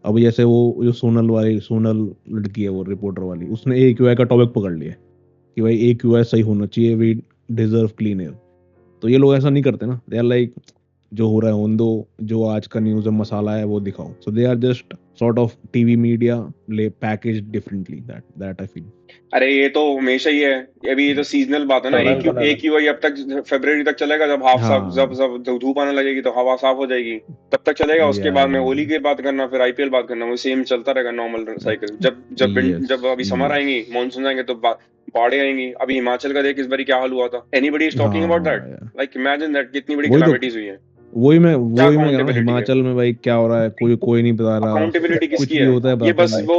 अब जैसे वो जो सोनल लड़की है, वो रिपोर्टर वाली, उसने AQI का टॉपिक पकड़ लिया कि भाई AQI सही होना चाहिए, वी डिजर्व क्लीन एयर. तो ये लोग ऐसा नहीं करते ना, दे आर लाइक जो हो रहा है होने दो, जो आज का न्यूज़ में मसाला है वो दिखाओ. So they are just sort of TV media ले package differently, that I feel. अरे ये तो हमेशा ही है, अभी ये तो सीजनल बात है ना. एक ही वही अब तक फरवरी तक चलेगा, जब हाफ साफ जब धूप आने लगेगी तो हवा साफ हो जाएगी, तब तक चलेगा. उसके बाद में होली की बात करना, फिर IPL बात करना, वो सेम चलता रहेगा नॉर्मल साइकिल. जब अभी समर आएंगी, मानसून आएंगे तो बाढ़ें आएंगी. अभी हिमाचल का देख इस बारी क्या हाल हुआ था. Anybody is talking about that? Like imagine that, कितनी बड़ी कैलामिटीज हुई है. वही मैं कह रहा हूँ, हिमाचल में भाई क्या हो रहा है, कोई नहीं बता रहा. अकाउंटेबिलिटी कुछ किसकी भी है? होता है ये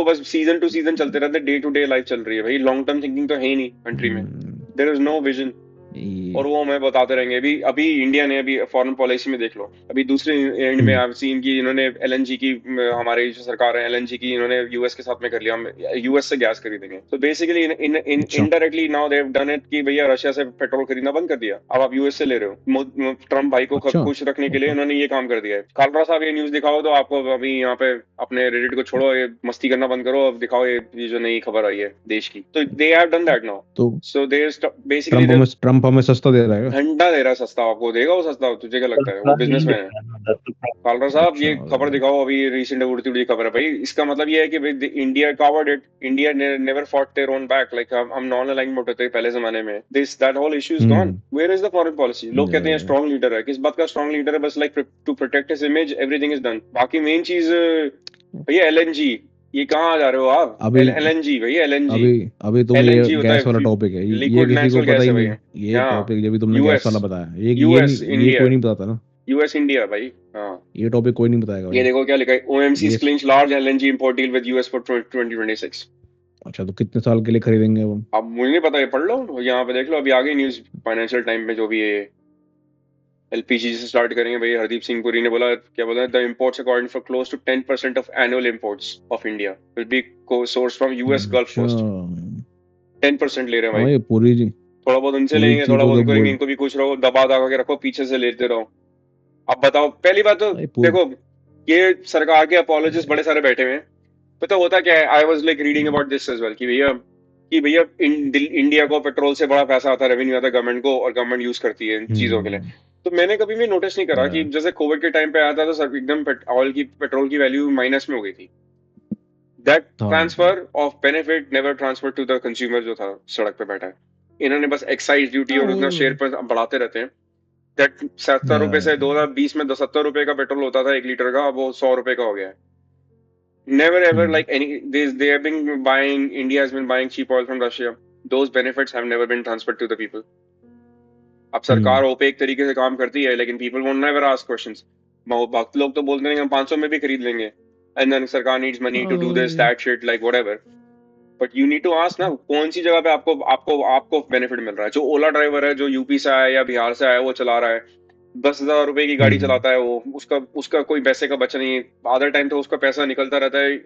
बस सीजन टू सीजन चलते रहते हैं, डे टू डे लाइफ चल रही है भाई. लॉन्ग टर्म थिंकिंग तो है ही नहीं कंट्री में. There is no vision. और वो मैं बताते रहेंगे. अभी इंडिया ने अभी फॉरेन पॉलिसी में देख लो, अभी दूसरे एंड में आप सीन की इन्होंने LNG की, हमारी जो सरकार है LNG की, इन्होंने US के साथ में कर लिया, हम US से गैस खरीदेंगे. तो basically indirectly now they have done it कि भैया रशिया से पेट्रोल खरीदना बंद कर दिया, अब आप US से ले रहे हो. ट्रम्प भाई को खुश रखने के लिए उन्होंने ये काम कर दिया है. कालरा साहब ये न्यूज दिखाओ तो आपको, अभी यहाँ पे अपने रेडिट को छोड़ो, ये मस्ती करना बंद करो, अब दिखाओ ये जो नई खबर आई है देश की. तो they have done that now. So they basically Trump हमें सस्ता दे रहा है, घंटा दे रहा है सस्ता. आपको देगा वो सस्ता? तुझे क्या लगता है? वो बिजनेसमैन है. कालरा साहब ये खबर दिखाओ, अभी रिसेंट उड़ती उड़ती खबर है भाई. इसका मतलब ये है कि India covered it. India never fought their own back. Like हम नॉन अलाइनमेंट होते पहले जमाने में. That whole issue is gone. Where is the foreign policy? लोग कहते हैं स्ट्रांग लीडर है. किस बात का स्ट्रांग लीडर है? बस like to protect his image everything is done. बाकी मेन चीज भैया LNG, ये कहाँ आ जा रहे हो आप? LNG भैया, LNG अभी तुम ये गैस वाला टॉपिक है, ये किसी को पता ही नहीं. ये टॉपिक जब भी तुमने गैस वाला बताया, ये कोई नहीं बताता ना. US इंडिया भाई, हाँ ये टॉपिक कोई नहीं बताएगा. ये देखो क्या लिखा है, OMC clinch large LNG import deal with US for 2026. अच्छा तो कितने साल के लिए खरीदेंगे वो? अब मुझे नहीं पता, ये पढ़ लो यहाँ पे, देख लो अभी आ गई न्यूज फाइनेंशियल टाइम में. जो भी है LPG से स्टार्ट करेंगे भाई. हरदीप सिंह पुरी ने बोला, क्या बोला, the imports according for close to 10% of annual imports of India will be source from US gulf coast. 10% ले रहे हैं भाई. पूरी जी थोड़ा बहुत उनसे लेंगे, थोड़ा बहुत करेंगे, इनको भी कुछ रहो दबा दबा के रखो, पीछे से लेते रहो. अब बताओ, पहली बात तो देखो, ये सरकार के अपॉलॉजिस्ट बड़े सारे बैठे हुए हैं. पता होता क्या है, I was like reading about this as well कि भैया इंडिया को पेट्रोल से बड़ा पैसा आता है, रेवेन्यू आता है गवर्नमेंट को, और गवर्नमेंट यूज करती है इन चीजों के लिए. तो मैंने कभी भी नोटिस नहीं करा कि जैसे कोविड के टाइम पे आया था तो सब एकदम ऑयल की, पेट्रोल की वैल्यू माइनस में हो गई थी. That transfer of benefit never transfer to the consumer जो था सड़क पे बैठा है. इन्होंने बस एक्साइज ड्यूटी और उतना शेयर पर बढ़ाते रहते हैं. दैट 70 रुपए से 2020 में 70 रुपए का पेट्रोल होता था 1 लीटर का, अब वो 100 रुपए का हो गया है. Never ever Hmm. like any they have been buying, India has been buying cheap oil from Russia. Those benefits have never been transferred to the people. अब सरकार Hmm. ओपेक तरीके से काम करती है, लेकिन people won't never ask questions. भक्त लोग तो बोलते हैं हम 500 में भी खरीद लेंगे, and then सरकार needs money to do this that shit like whatever. But you need to ask ना, कौन सी जगह पे आपको आपको आपको बेनिफिट मिल रहा है. जो ओला ड्राइवर है, जो यूपी से आया या बिहार से आया, वो चला रहा है 10,000 रुपए की गाड़ी Hmm. चलाता है, वो उसका उसका कोई पैसे का बचा नहीं है. आधा टाइम तो उसका पैसा निकलता रहता है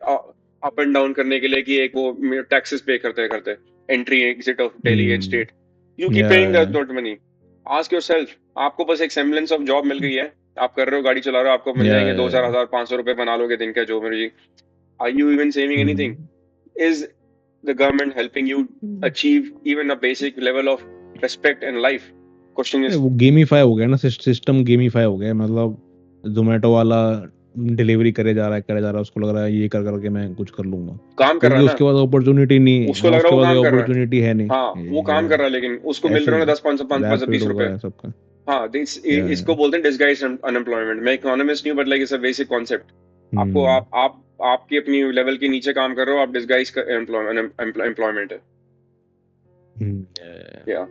अप एंड डाउन करने के लिए, कि एक वो टैक्सेस पे करते करते entry exit of Delhi and Hmm. State. You keep Yeah, paying yeah. That money. Ask yourself, आपको बस एक सेम्बलेंस ऑफ जॉब मिल गई है, आप कर रहे हो, गाड़ी चला रहे हो, आपको मिल Yeah, जाएंगे yeah, 2,000, yeah. 1,000, 500 रुपए बना लोगे दिन का, जो मर्जी. Are you even saving anything? Hmm. Is the government helping you achieve even a basic level of respect in life? Question is, वो गेमीफाई हो गया ना, सिस्टम गेमीफाई हो गया. मतलब जोमेटो वाला डिलीवरी करे जा रहा है, उसको लग रहा है ये कर करके मैं कुछ कर लूंगा, काम कर रहा क्योंकि है उसके ना, पास अपॉर्चुनिटी नहीं है. उसको हाँ, लग रहा उसके है वो पास काम कर रहा है. अपॉर्चुनिटी है नहीं. हाँ, वो काम कर रहा है, लेकिन उसको मिल ऐसे रहे ही होंगे 10, 5, 5, 10, 20 रैपिडो का रुपए. है सबका. हाँ, इसको बोलते हैं डिस्गाइज अनएम्प्लॉयमेंट. मैं इकोनॉमिस्ट नहीं हूँ, but like it's a basic concept. आपको आपकी अपनी लेवल के नीचे काम कर रहे हो, आप डिस्गाइज एम्प्लॉयमेंट है. या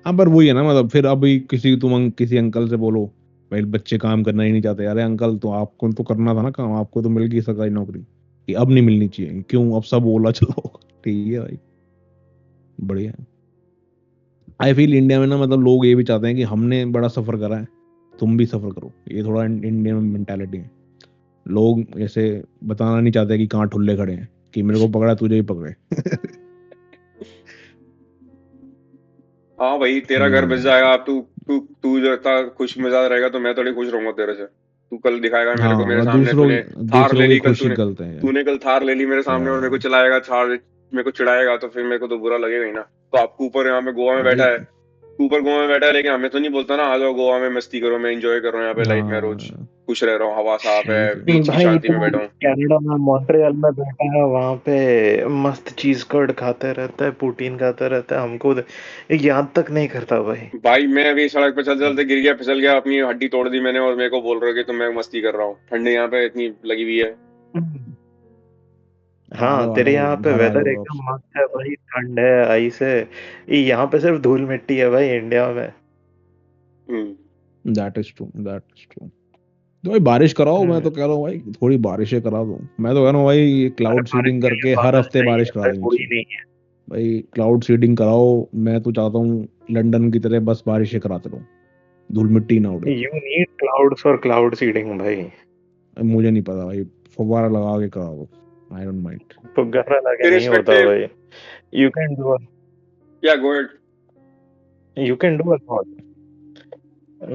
हाँ, पर वही है ना, मतलब फिर अभी किसी अंकल से बोलो भाई बच्चे काम करना ही नहीं चाहते. अरे अंकल, तो आपको तो करना था ना काम, आपको तो मिल गई सरकारी नौकरी, कि अब नहीं मिलनी चाहिए, क्यों अब सब ओला चलाओ. ठीक है भाई, बढ़िया. आई फील इंडिया में ना, मतलब लोग ये भी चाहते हैं कि हमने बड़ा सफर करा है, तुम भी सफर करो. ये थोड़ा इंडियन मेंटालिटी है. लोग ऐसे बताना नहीं चाहते कि कहाँ ठुल्ले खड़े हैं, कि मेरे को पकड़ा तुझे ही पकड़े. हाँ भाई, तेरा घर बस जाएगा. अब तू तू तू जो इतना खुश मिजाज रहेगा, तो मैं थोड़ी खुश रहूंगा तेरे से. तू कल दिखाएगा मेरे को, हाँ, मेरे मतलब सामने तूने थार दूसरों ले की ली, कल खुशी गलत है. तूने कल थार ले ली मेरे सामने, और मेरे को चलाएगा थार, मेरे को चिढ़ाएगा, तो फिर मेरे को तो बुरा लगेगा ही ना. तो आप कूपर यहाँ पे गोवा में बैठा है, कूपर गोवा में बैठा है, लेकिन हमें तो नहीं बोलता ना आ जाओ गोवा में मस्ती करो, मैं एंजॉय कर रहा हूँ यहाँ पे लाइफ में, रोज खुश रह रहा हूँ, हवा साफ है, बीच की भाई शांति में तो बैठा हूँ. कनाडा में मॉन्ट्रियल में बैठा है, वहां पे मस्त चीज कर्ड खाते रहता है, पुटीन खाता रहता है, हमको याद तक नहीं करता भाई. भाई मैं अभी सड़क पे चलते चलते गिर गया, फिसल गया, अपनी हड्डी तोड़ दी मैंने, और मेरे को बोल रहे हो कि तुम मैं मस्ती कर रहा हूँ. ठंडी यहाँ पे इतनी लगी हुई है. हाँ, तेरे यहाँ पे वेदर एकदम मस्त है भाई, ठंड है, आइस है. यहाँ पे सिर्फ धूल मिट्टी है भाई इंडिया में. That is true. तो भाई बारिश कराओ, मैं तो कह रहा हूँ भाई थोड़ी बारिशें करा दो. मैं तो कह रहा हूँ भाई क्लाउड सीडिंग करके हर हफ्ते बारिश करा देनी चाहिए भाई. क्लाउड सीडिंग कराओ. मैं तो चाहता हूँ लंदन की तरह बस बारिशें कराते रहो, धूल मिट्टी ना उड़े. You need clouds for cloud seeding भाई. मुझे नहीं पता भाई, फव्वारा लगा के करा दो, आई डोंट माइंड. फुग्गारा लगे नहीं होता भाई. यू कैन डू या go ahead, you can do a lot,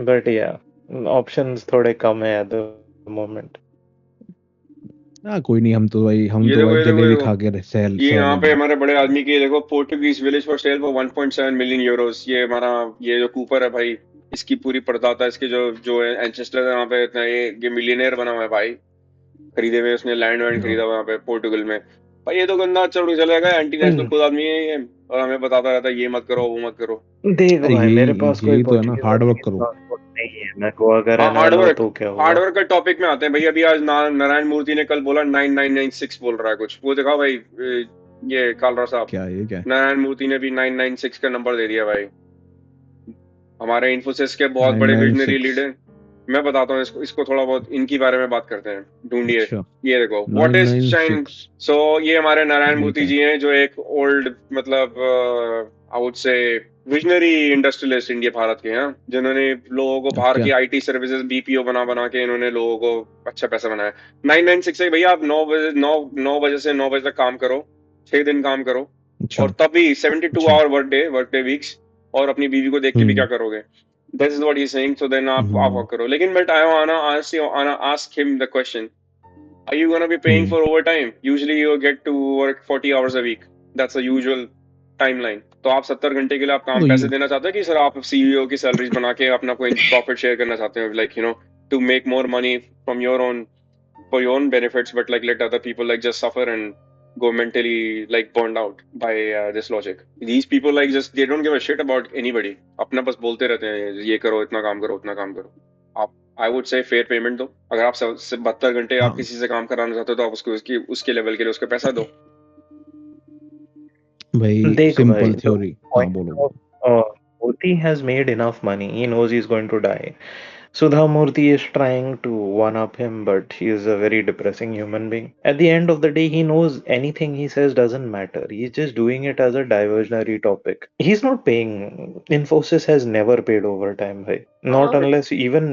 but या ऑप्शंस थोड़े कम है एट द मोमेंट. हाँ, कोई नहीं, हम तो भाई जलेबी खा के सहल. ये यहाँ पे हमारे बड़े आदमी की देखो, Portuguese village for sale for 1.7 million Euros. ये हमारा ये जो कूपर है भाई, इसकी पूरी परदाता, इसके जो एंसेस्टर है वहाँ पे, इतना ये मिलियनेयर बना हुआ है भाई. खरीदे हुए उसने लैंड खरीदा हुआ यहाँ पे पोर्टुगल में. भाई ये तो गंदा चलेगा, एंटी नेशनल खुद आदमी है ये, और हमें बताता रहता है ये मत करो वो मत करो. देख भाई, मेरे पास कोई तो है ना, हार्ड वर्क करो. नहीं है, मैं गोवा का रहने वाला हूं, तो क्या हुआ. हार्ड वर्क का टॉपिक में आते हैं भाई. अभी आज नारायण मूर्ति ने कल बोला 9996 बोल रहा है कुछ, वो दिखाओ भाई. ये कालरा साहब, क्या नारायण मूर्ति ने भी 996 का नंबर दे दिया भाई. हमारे इन्फोसिस के बहुत बड़े विजनरी लीडर. मैं बताता हूँ इसको थोड़ा बहुत इनकी बारे में बात करते हैं. ढूंढिए. ये देखो, व्हाट इज चाइन. सो ये हमारे नारायण मूर्ति जी हैं, जो एक ओल्ड मतलब I would say visionary industrialist India Bharat के हैं, जिन्होंने लोगों को बाहर की आईटी सर्विसेज बीपीओ बना के इन्होंने लोगों को अच्छा पैसा बनाया. 996 है भैया. आप 9 बजे से 9 बजे तक काम करो, 6 दिन काम करो, और तभी 72 आवर वर्क डे वीक्स, और अपनी बीवी को देख के भी क्या करोगे. This is what he's saying. So then आप work करो. लेकिन but I wanna ask him the question. Are you gonna be paying for overtime? Usually you get to work 40 hours a week. That's a usual timeline. तो आप 70 घंटे के लिए आप काम पैसे देना चाहते हो, कि सर आप CEO की सैलरीज बना के अपना कोई प्रॉफिट शेयर करना चाहते हो, like you know, to make more money from your own, for your own benefits, but like let other people like just suffer and go mentally like burned out by this logic. These people like just they don't give a shit about anybody. अपना बस बोलते रहते हैं ये करो, इतना काम करो, उतना काम करो. आप I would say fair payment दो। अगर आप 72 घंटे आप हाँ किसी से काम कराना चाहते हो तो आप उसको उसके लेवल के लिए उसके पैसा दो। भाई देख भाई, सिंपल the थ्योरी। हाँ point बोलो of बोलो। Murthy has made enough money. He knows he's going to die. Sudha Murthy is trying to one up him, but he is a very depressing human being. At the end of the day, he knows anything he says doesn't matter. He's just doing it as a diversionary topic. He's not paying. Infosys has never paid overtime, bhai. Not unless even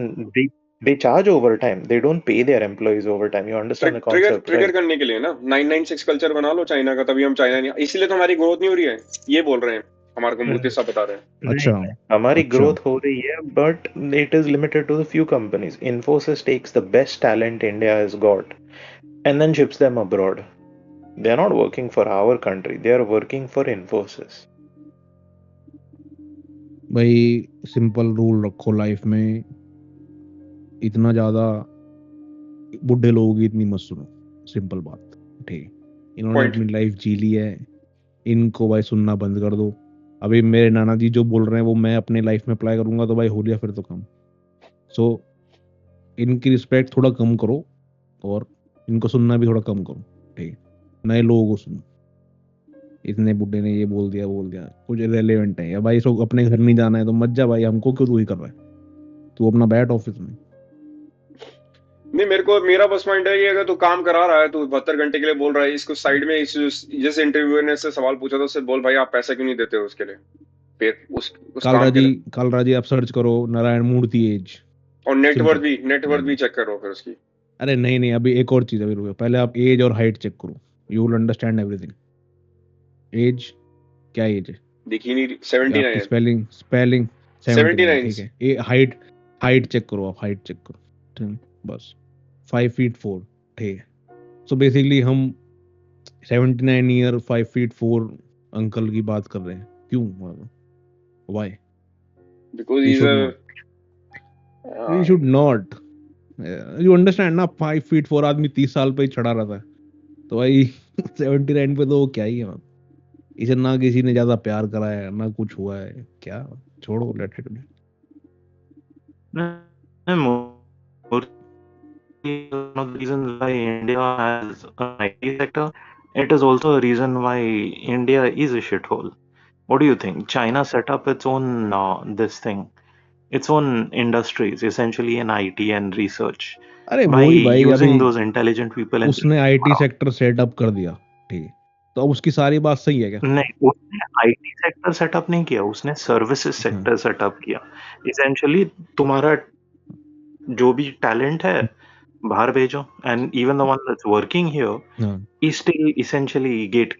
they charge overtime. They don't pay their employees overtime. You understand the trigger concept, trigger right? करने के लिए ना 996 culture बना लो China का, तभी हम China नहीं, इसीलिए तो हमारी ग्रोथ नहीं हो रही है, ये बोल रहे हैं हमारे को मूर्ति साहब बता रहे हैं। नहीं अच्छा नहीं, हमारी अच्छा ग्रोथ हो रही है but it is limited to the few companies. Infosys takes the best talent India has got and then ships them abroad. They are not working for our country, they are working for Infosys. भाई simple rule रखो life में, इतना ज्यादा बुढ़े लोगों की इतनी मत सुनो, सिंपल बात। ठीक, इन्होंने पॉइंट। अपनी लाइफ जी ली है, इनको भाई सुनना बंद कर दो। अभी मेरे नाना जी जो बोल रहे हैं वो मैं अपने लाइफ में अप्लाई करूंगा तो भाई हो लिया फिर तो काम। सो इनकी रिस्पेक्ट थोड़ा कम करो और इनको सुनना भी थोड़ा कम करो। ठीक, नए लोगों को सुनो, इतने बुड्ढे ने ये बोल दिया कुछ रेलेवेंट है या भाई, इसको अपने घर नहीं जाना है तो मत जा भाई, हमको क्यों तू ही कर रहा है, तू अपना बैठ ऑफिस में। नहीं, मेरा बस पॉइंट है कि अगर तू काम करा रहा है, तू 72 घंटे के लिए बोल रहा है, इसको साइड में जिस इंटरव्यूअर ने इससे सवाल पूछा था उससे बोल भाई आप पैसा क्यों नहीं देते हो उसके लिए, फिर उस काम के लिए। कालरा जी आप सर्च करो नारायण मूर्ति एज, और सिंपल। नेटवर्थ भी चेक करो फिर उसकी। अरे नहीं नहीं, अभी एक और चीज, अभी रुको, पहले आप एज और हाइट चेक करो, you will understand everything. Age क्या एज है, दिखी नहीं, या आपकी 79 स्पेलिंग स्पेलिंग 79, 79 ठीक है। ये हाइट हाइट चेक करो, आप हाइट चेक करो, ठीक, बस 5 फीट 4, ठीक है। सो बेसिकली हम 79 ईयर 5 फीट 4 अंकल की बात कर रहे हैं, क्यों, why? Because we is should not, we should not, you understand ना, 5 फीट 4 आदमी 30 साल पे ही चढ़ा रहा था, तो भाई 79 पे तो वो क्या ही है, इसे ना किसी ने ज्यादा प्यार कराया है ना कुछ हुआ है, क्या, छोड़ो, let it be. One of the reasons why India has an IT sector, it is also a reason why India is a shithole. What do you think? China set up its own this thing, its own industries, essentially in IT and research, अरे by वही भाई, अभी using those intelligent people. उसने IT sector setup कर दिया, ठीक है, तो अब उसकी सारी बात सही है क्या? नहीं, उसने आईटी सेक्टर सेटअप नहीं किया, उसने सर्विसेज सेक्टर सेटअप किया। Essentially तुम्हारा जो भी टैलेंट है बाहर भेजो, and even the one that's working here हाँ इज स्टिल इसेंशियली गेट।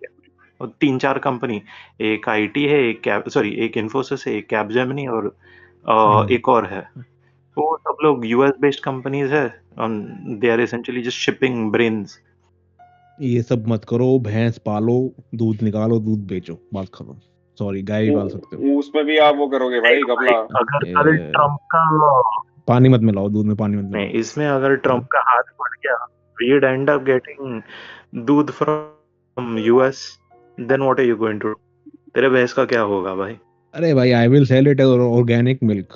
और 3-4 कंपनी, एक आईटी है, एक इन्फोसिस है, एक कैपजेमिनी और एक और है, वो सब लोग यूएस बेस्ड कंपनीज है, they are essentially just shipping brains. ये सब मत करो, भैंस पालो, दूध निकालो, दूध बेचो, बात खत्म। सॉरी, गाय भी पाल सकते हो, उसमें भी आप वो करोगे भाई कपड़ा। अगर कल ट्रम्प का पानी मत मिलाओ दूध में, पानी मत नहीं, मिलाओ। इसमें अगर ट्रम्प का हाथ पड़ गया, we'd end up getting दूध from US, then what are you going to do? तेरे भैंस का क्या होगा भाई? अरे भाई, I will sell it organic milk,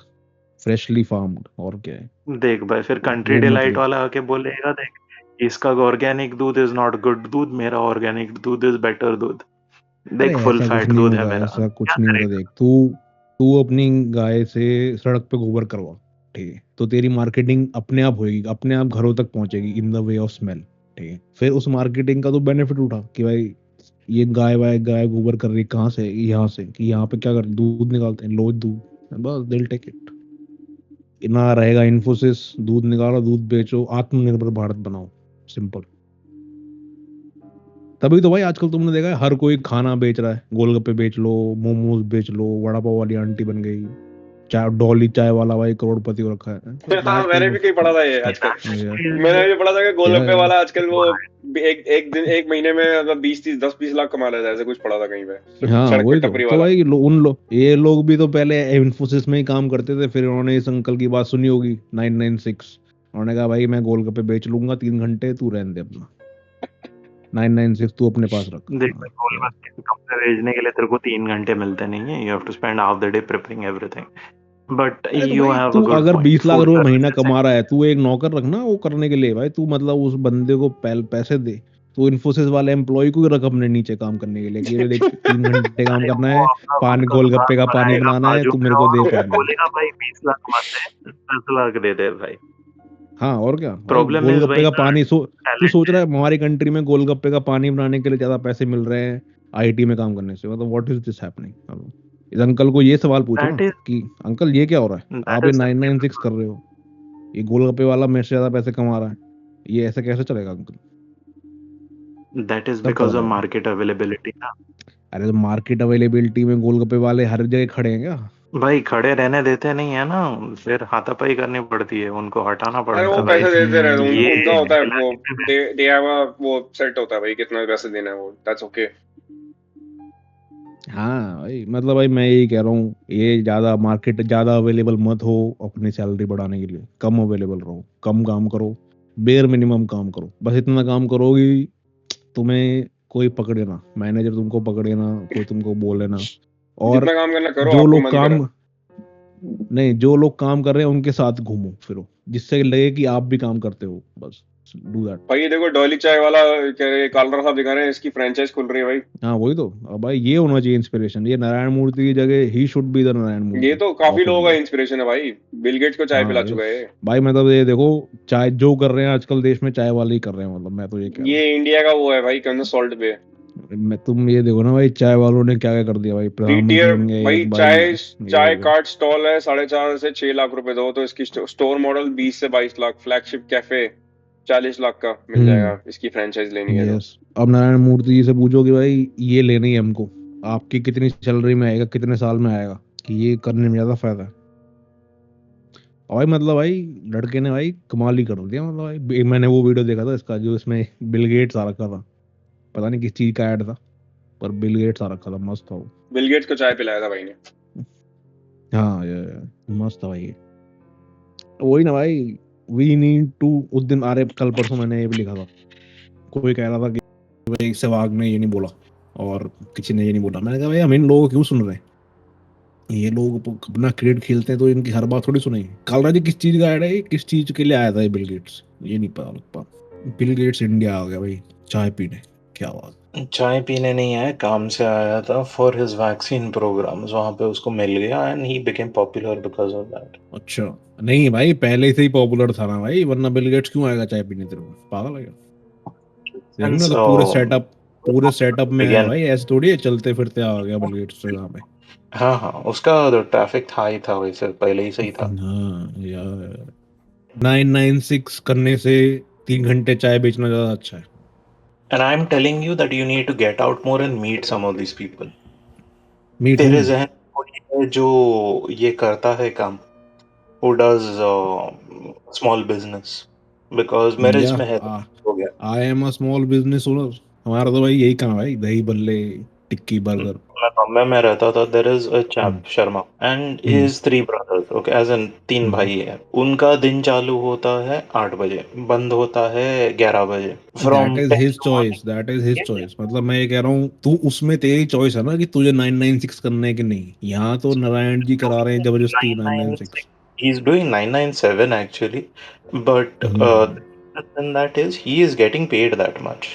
freshly farmed, और क्या है। देख भाई, फिर कंट्री वो मत डिलाइट ले। वाला आके बोलेगा, देख इसका ऑर्गेनिक दूध इज नॉट गुड दूध, मेरा ऑर्गेनिक दूध इज बेटर दूध। अरे देख फुल ऐसा कुछ फैट नहीं दूध है होगा, मेरा। ऐसा कुछ क्या नहीं होगा। करेगा? देख, तू अपनी गाय से सड़क पे गोबर करवा, ठीक है, तो तेरी मार्केटिंग अपने आप होगी, अपने आप घरों तक पहुंचेगी in the way of smell, ठीक है। फिर उस मार्केटिंग का तो बेनिफिट उठा कि भाई ये गाय गोबर कर रही, कहाँ से, यहाँ से, कि यहाँ पे क्या कर, दूध निकालते हैं, लो दूध, बस दिल टेक इट। ना रहेगा इन्फोसिस, दूध निकालो, दूध बेचो, आत्मनिर्भर भारत बनाओ, सिंपल। तभी तो भाई आजकल तुमने देखा है हर कोई खाना बेच रहा है, गोलगप्पे बेच लो, मोमोज बेच लो, वड़ा पाव वाली आंटी बन गई, चाय डॉली चाय वाला भाई करोड़पति हो रखा है। हाँ, मैंने भी कहीं पढ़ा था ये आजकल। मैंने भी पढ़ा था कि क्या गोलगप्पे है? वाला आजकल वो एक महीने में मतलब 10-20 लाख कमा लेता है, ऐसे कुछ पढ़ा था कहीं पे, हाँ सड़क पे वही टपरी तो वाला। भाई ये लोग भी तो पहले इन्फोसिस में ही काम करते थे, फिर उन्होंने इस अंकल की बात सुनी होगी 996, उन्होंने कहा भाई मैं गोलगप्पे बेच लूंगा 3 घंटे, तू रहने दे अपना 996 तू अपने पास रख। देख भाई, गोलगप्पे भेजने के लिए तेरे को 3 घंटे मिलते नहीं है, you have to spend half the day preparing everything. But अरे तो you भाई have तू a good अगर point. 20 लाख Food रुपए महीना services कमा रहा है, तू एक नौकर रखना वो करने के लिए भाई। तू मतलब उस बंदे को पैसे दे। तू इन्फोसिस वाले एम्प्लॉय को रख अपने नीचे काम करने के लिए कि ये देख 3 घंटे काम अरे करना वो है, अपना खुद पानी का गोलगप्पे दुकान का पानी बनाएगा, बनाना है, बाजू तू में मेरे को और दे वो पैसे। बोलेगा भाई 20 लाख मत दे, 10 लाख दे दे भाई। हाँ और क्या भाई, प्रॉब्लम इज गोलगप्पे भाई का का पानी तू सोच टैलेंट रहा है हमारी कंट्री में गोलगप्पे का पानी बनाने के लिए ज्यादा पैसे मिल रहे हैं आईटी में काम करने से? मतलब व्हाट इज दिस हैपनिंग? इस अंकल को ये सवाल पूछो ना दैट कि अंकल ये क्या हो रहा है, आप ये इज 996 कर रहे हो, ये गोलगप्पे वाला मेरे से ज्यादा पैसे कमा रहा है, ये ऐसे कैसे चलेगा अंकल? दैट इज तब पता बिकॉज ऑफ लगेगा। मार्केट अवेलेबिलिटी ना। अरे तो मार्केट अवेलेबिलिटी में गोलगप्पे वाले हर जगह खड़े हैं क्या? भाई खड़े रहने देते नहीं है ना, फिर हाथापाई करनी पड़ती है, उनको हटाना अरे वो पड़ता है भाई। पैसे देते रहे, हम्म, उनका ये होता है वो, इलाके में दे हैव अ वो सेट होता है भाई, कितना पैसे देना है वो, दैट्स ओके। हाँ भाई मतलब भाई मैं यही कह रहा हूँ, ये ज्यादा मार्केट ज्यादा अवेलेबल मत हो अपनी सैलरी बढ़ाने के लिए, कम अवेलेबल रहो, कम काम करो, बेयर मिनिमम काम करो, बस इतना काम करो कि तुम्हें कोई पकड़े ना, मैनेजर तुमको पकड़े ना, कोई तुमको बोले ना। और जितना काम करना करो, जो आपको लोग मन करे। काम नहीं, जो लोग काम कर रहे हैं उनके साथ घूमो फिरो, जिससे लगे कि आप भी काम करते हो, बस डू दैट। भाई ये देखो डॉली चाय वाला कह रहे, कालरा साहब दिखा रहे हैं, इसकी फ्रेंचाइज खुल रही है भाई। हाँ वही तो, अब भाई ये होना चाहिए इंस्पिरेशन, ये नारायण मूर्ति की जगह he should be the Narayan ये मूर्ति तो काफी ऑफ लोगों का इंडिया। इंस्पिरेशन है भाई, बिल गेट्स को चाय हाँ पिला ये चुका है ये। भाई मतलब ये देखो, चाय जो कर रहे हैं आजकल देश में चाय वाले ही कर रहे हैं, मतलब मैं तो ये कह रहा ये इंडिया का वो है भाई, कौन सा सॉल्ट पे। हूँ। मैं तुम ये देखो ना भाई, चाय वालों ने क्या क्या कर दिया भाई, थ्री प्रधानमंत्री टियर बन गए भाई, एक भाई, चाय ये हो चाय गया। कार्ट स्टॉल है, 4.5 से 6 लाख रुपए दो तो इसकी स्टोर मॉडल 20 से 22 लाख, फ्लैगशिप कैफे 40 लाख का मिल जाएगा, हम्म। इसकी फ्रेंचाइज लेनी है तो। यस। अब नारायण मूर्ति जी से पूछो कि भाई ये लेनी है हमको, आपकी कितनी सैलरी में आएगा, कितने साल में आएगा, कि ये करने में ज्यादा फायदा है। और भाई मतलब भाई लड़के ने भाई कमाल ही कर दिया, मतलब भाई मैंने वो वीडियो देखा था इसका जो इसमें बिल गेट्स आ रखा था, पता नहीं किस चीज का ऐड था, पर बिल गेट्स आ रखा था, मस्त था वो। बिल गेट्स को चाय पिलाया था भाई ने। हाँ ये मस्त था भाई ये। तो वही ना भाई, वी नीड टू, उस दिन अरे कल परसों मैंने ये भी लिखा था, कोई कह रहा था कि भाई सहवाग ने ये नहीं बोला और किसी ने ये नहीं बोला, मैंने कहा भाई हम इन लोगों को क्यों सुन रहे हैं, ये लोग अपना क्रिकेट खेलते हैं तो इनकी हर बात थोड़ी सुनेंगे। कालरा जी किस चीज का ऐड है ये? किस चीज के लिए आया था ये बिल गेट्स, ये नहीं पता लगता। बिल गेट्स इंडिया आ गया भाई चाय पीने, क्या बात। चाय पीने नहीं आया, काम से आया था फॉर हिज वैक्सीन प्रोग्राम्स, वहां पे उसको मिल गया and he became popular because of that. अच्छा नहीं भाई पहले से ही पॉपुलर था ना भाई, वरना बिल गेट्स क्यों आएगा चाय पीने तेरे को, पागल है क्या? देखना सिंस तो पूरे सेटअप में आया बिगेन। भाई, ऐसे थोड़ी है चलते फिरते आ गया बिल गेट्स तो यहाँ पे। हाँ हाँ, उसका तो ट्रैफिक था ही था, वैसे पहले ही सही था। हाँ यार, 996 करने से 3 घंटे चाय बेचना ज्यादा अच्छा है। And I am telling you that you need to get out more and meet some of this people. Meet तेरे हूम। जहन में कोई है जो ये करता है काम, who does small business, because मेरे या में है तो हो गया। I am a small business owner, हमारा तो भाई यही काम है भाई, दही बल्ले टिक्की बर्गर। मैं बॉम्बे में रहता था, there is a hmm. Chap Sharma and hmm. His 3 brothers, okay, as an 3 भाई है। उनका दिन चालू होता है 8 बजे, बंद होता है 11 बजे, that from is 10 his to choice, that is his morning. Choice, मतलब मैं ये कह रहा हूँ तू उसमें तेरी चॉइस है ना कि तुझे 996 करना है कि नहीं, यहाँ तो नारायण जी करा रहे हैं जबरदस्ती 996। He's doing 997 actually, but hmm. than that is he is getting paid that much.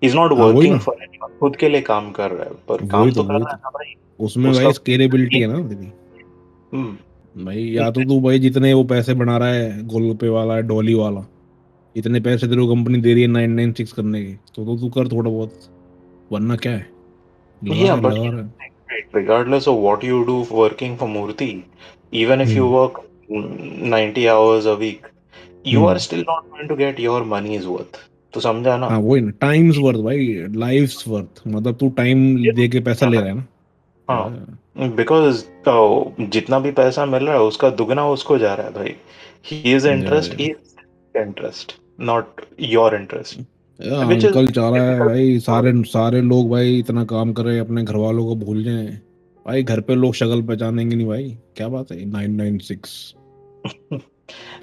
He's not हाँ वही working ना, for anyone, खुद के लिए काम कर रहा है, पर काम तो कर वही रहा तो है ना भाई। उसमें उसका भाई स्केलेबिलिटी है ना तेरी। हम्म, भाई या तो तू भाई जितने वो पैसे बना रहा है गोलगप्पे वाला डॉली वाला, इतने पैसे तेरे को कंपनी दे रही है 996 करने के, तो तू कर थोड़ा बहुत, वरना क्या है, yeah, but लगा रहा है। regardless of what you do working for Murthy, even if you hmm. work 90 hours a week, you are hmm. still not going to get your money's worth. तो समझा ना? हाँ वही ना, टाइम्स वर्थ भाई, लाइफ्स वर्थ, मतलब तू time दे के पैसा ले रहा है ना। हाँ, बिकॉज जितना भी पैसा मिल रहा है उसका दुगना उसको जा रहा है भाई। ही इज इंटरेस्ट, या interest, not your interest, which is uncle चाह रहा है डिफिकल्ट। भाई, सारे सारे लोग भाई इतना काम कर रहे हैं, अपने घर वालों को भूल जाएं भाई, घर पे लोग शक्ल पहचानेंगे नहीं भाई, क्या बात है 996।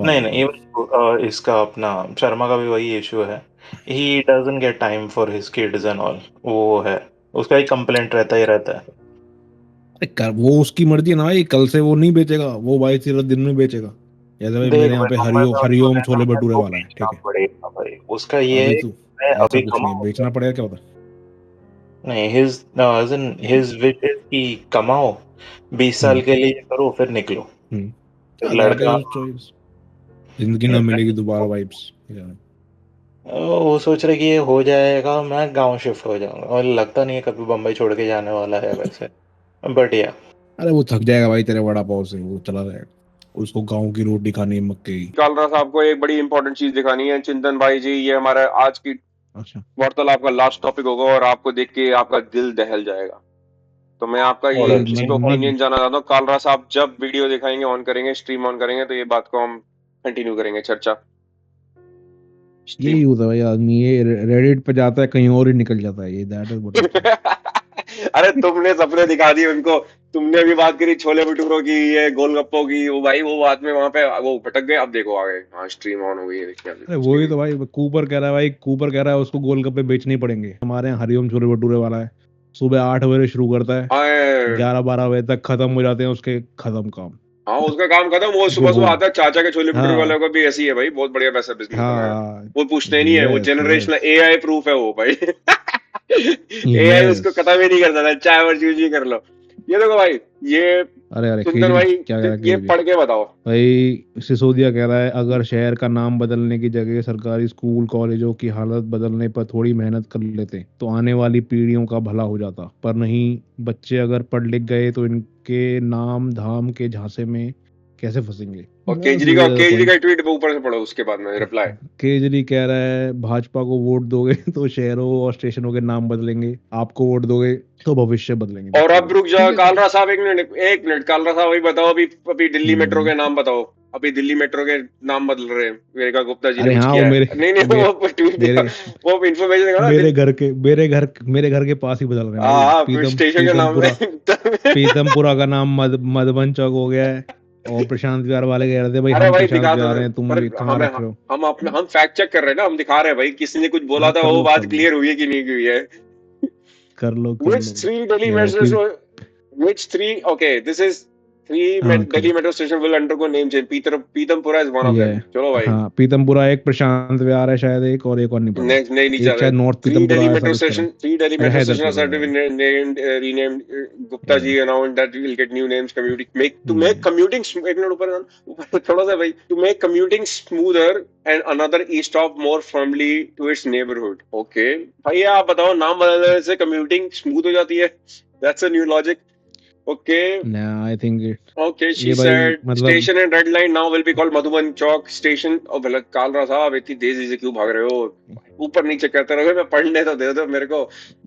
नहीं नहीं, पागल। इसका अपना शर्मा का भी वही इशू है। He doesn't get time for his kids and all, वो है, उसका एक कंप्लेंट रहता ही रहता है। वो उसकी मर्जी है ना भाई, कल से वो नहीं बेचेगा, वो भाई सिर्फ दिन में बेचेगा। जैसे भाई देख मेरे यहाँ भाई, पे मुंबई में उसको हरिओम रहना छोले है भटूरे तो वाला है, बेचना ठीक है। पड़ेगा भाई। उसका ये अभी है तू, कि मैं ऐसा अभी कुछ नहीं है, कमाऊंगा। बेचना पड़ेगा, क्या होता नहीं, हिज विश इज कि कमाओ, 20 है। साल के लिए करो, फिर निकलो। फिर दैट लड़का, इज चॉइस। जिंदगी ना मिलेगी दोबारा वाइब्स। वो सोच रहे कि ये हो जाएगा, मैं गांव शिफ्ट हो जाऊंगा, और लगता नहीं है कभी बम्बई छोड़ के जाने वाला है वैसे। बट या अरे वो थक जाएगा भाई तेरे वड़ा पाव से, वो चला जाएगा, उसको गाँव की रोटी खानी है, मक्के की। कालरा साहब को एक बड़ी इंपॉर्टेंट चीज दिखानी है चिंतन भाई जी, ये हमारा आज की अच्छा, वार्तालाप का लास्ट टॉपिक होगा और आपको देख के आपका दिल दहल जाएगा। तो मैं आपका ये ये इस पे मत ओपिनियन जानना चाहता हूँ। कालरा साहब जब वीडियो दिखाएंगे, ऑन करेंगे, स्ट्रीम ऑन करेंगे, तो ये बात को हम कंटिन्यू करेंगे चर्चा। यही स्ट्रीम होता है भाई, आदमी ये रेडिट पे जाता है, कहीं और ही निकल जाता है, ये दैट इज व्हाट इट अरे तुमने सपने दिखा दिए उनको। तुमने अभी बात करी छोले भटूरों की, ये गोलगप्पों की, वो भाई वो बात में वहां पे वो भटक गए। अब देखो आ गए, हाँ स्ट्रीम ऑन हो गई है, देखिए अरे अभी वही तो स्ट्रीमिंग। भाई, कूपर कह रहा है भाई, कूपर कह रहा है उसको गोलगप्पे बेचने ही पड़ेंगे। हमारे यहाँ हरिओम छोले भटूरे वाला है, सुबह 8 बजे शुरू करता है, हाँ 11-12 बजे तक खत्म हो जाते हैं उसके, खत्म काम। हाँ, उसका काम खत्म। वो जो सुबह सुबह वो आता है। चाचा के छोले भटूरे वाले हाँ को भी ऐसी है भाई, बहुत बढ़िया पैसा बिजनेस बनाया है। हाँ, वो पूछते ही नहीं है, वो yes generational yes AI proof है वो भाई। एआई उसको यस। खत्म ही नहीं करता था, चाहे और चूज ही कर लो। ये देखो भाई, ये अरे अरे सुंदर केजरी भाई, क्या कह रहा है, ये केजरी पढ़ के बताओ। भाई सिसोदिया कह रहा है, अगर शहर का नाम बदलने की जगह सरकारी स्कूल कॉलेजों की हालत बदलने पर थोड़ी मेहनत कर लेते तो आने वाली पीढ़ियों का भला हो जाता, पर नहीं, बच्चे अगर पढ़ लिख गए तो इनके नाम धाम के झांसे में कैसे फंसेंगे। और बस ये केजरी का पॉइंट। ट्वीट ऊपर से पढ़ो, उसके बाद में रिप्लाई। केजरी कह रहा है, भाजपा को वोट दोगे तो शहरों और स्टेशनों के नाम बदलेंगे, आपको वोट दोगे तो भविष्य बदलेंगे और बच्चों अब के। रुक ठीक जाओ है ठीक कालरा साहब, एक मिनट कालरा साहब, अभी बताओ, अभी अभी दिल्ली मेट्रो है। के नाम बताओ। अभी दिल्ली मेट्रो के नाम बदल रहे हैं, विवेका गुप्ता जी ने अरे कुछ हाँ, किया वो है। मेरे नहीं नहीं, मेरे वो ट्वीट दिखा, मेरे वो इन्फॉर्मेशन दिखा ना मेरे घर के पास ही बदल रहे हैं भाई। हाँ हाँ, स्टेशन का नाम में। पीतमपुरा का नाम मधुबन चौक हो गया है। और प्रशांत विहार वाले कह रहे थे भाई, अरे हम भाई प्रशांत दिखा दो। विहार हैं, तुम पर ये कहाँ हमें, रख रहे हो। हम फैक्ट चेक कर रहे हैं ना, हम दिखा रहे हैं भाई, किसी ने कुछ बोला हाँ था, कर वो लो बात कर लो क्लियर हुई है कि नहीं हुई है। कर लो कर Which लो। three Delhi ये metro फिर which three? Okay, this is हाँ Delhi कर, metro station will undergo name change. Pitampura is one of ये them. चलो भाई, हाँ, पीतमपुरा एक, प्रशांत विहार है शायद एक, और एक और नहीं पता। नेक्स्ट नहीं एक चल रहा है। शायद नॉर्थ पीतमपुरा ऐसा कुछ करा। Three Delhi अच्छा metro station are Haiderpur said to be है। named renamed. Gupta ji announced that we will get new names. To make Yeah. commuting एक मिनट ऊपर थोड़ा सा भाई, to make commuting smoother and another e-stop more firmly to its neighborhood. Okay, भाई आप बताओ, नाम बदलने से commuting smooth हो जाती है? That's a new logic. Okay. Nah, I think Okay, she ये भाई said मतलब station and red line now will be called Madhuban Chowk Station. और भला कालरा साहब इतनी तेजी से क्यों भाग रहे हो? ऊपर नीचे कहते रहोगे, मैं पढ़ने तो दे दो मेरे को।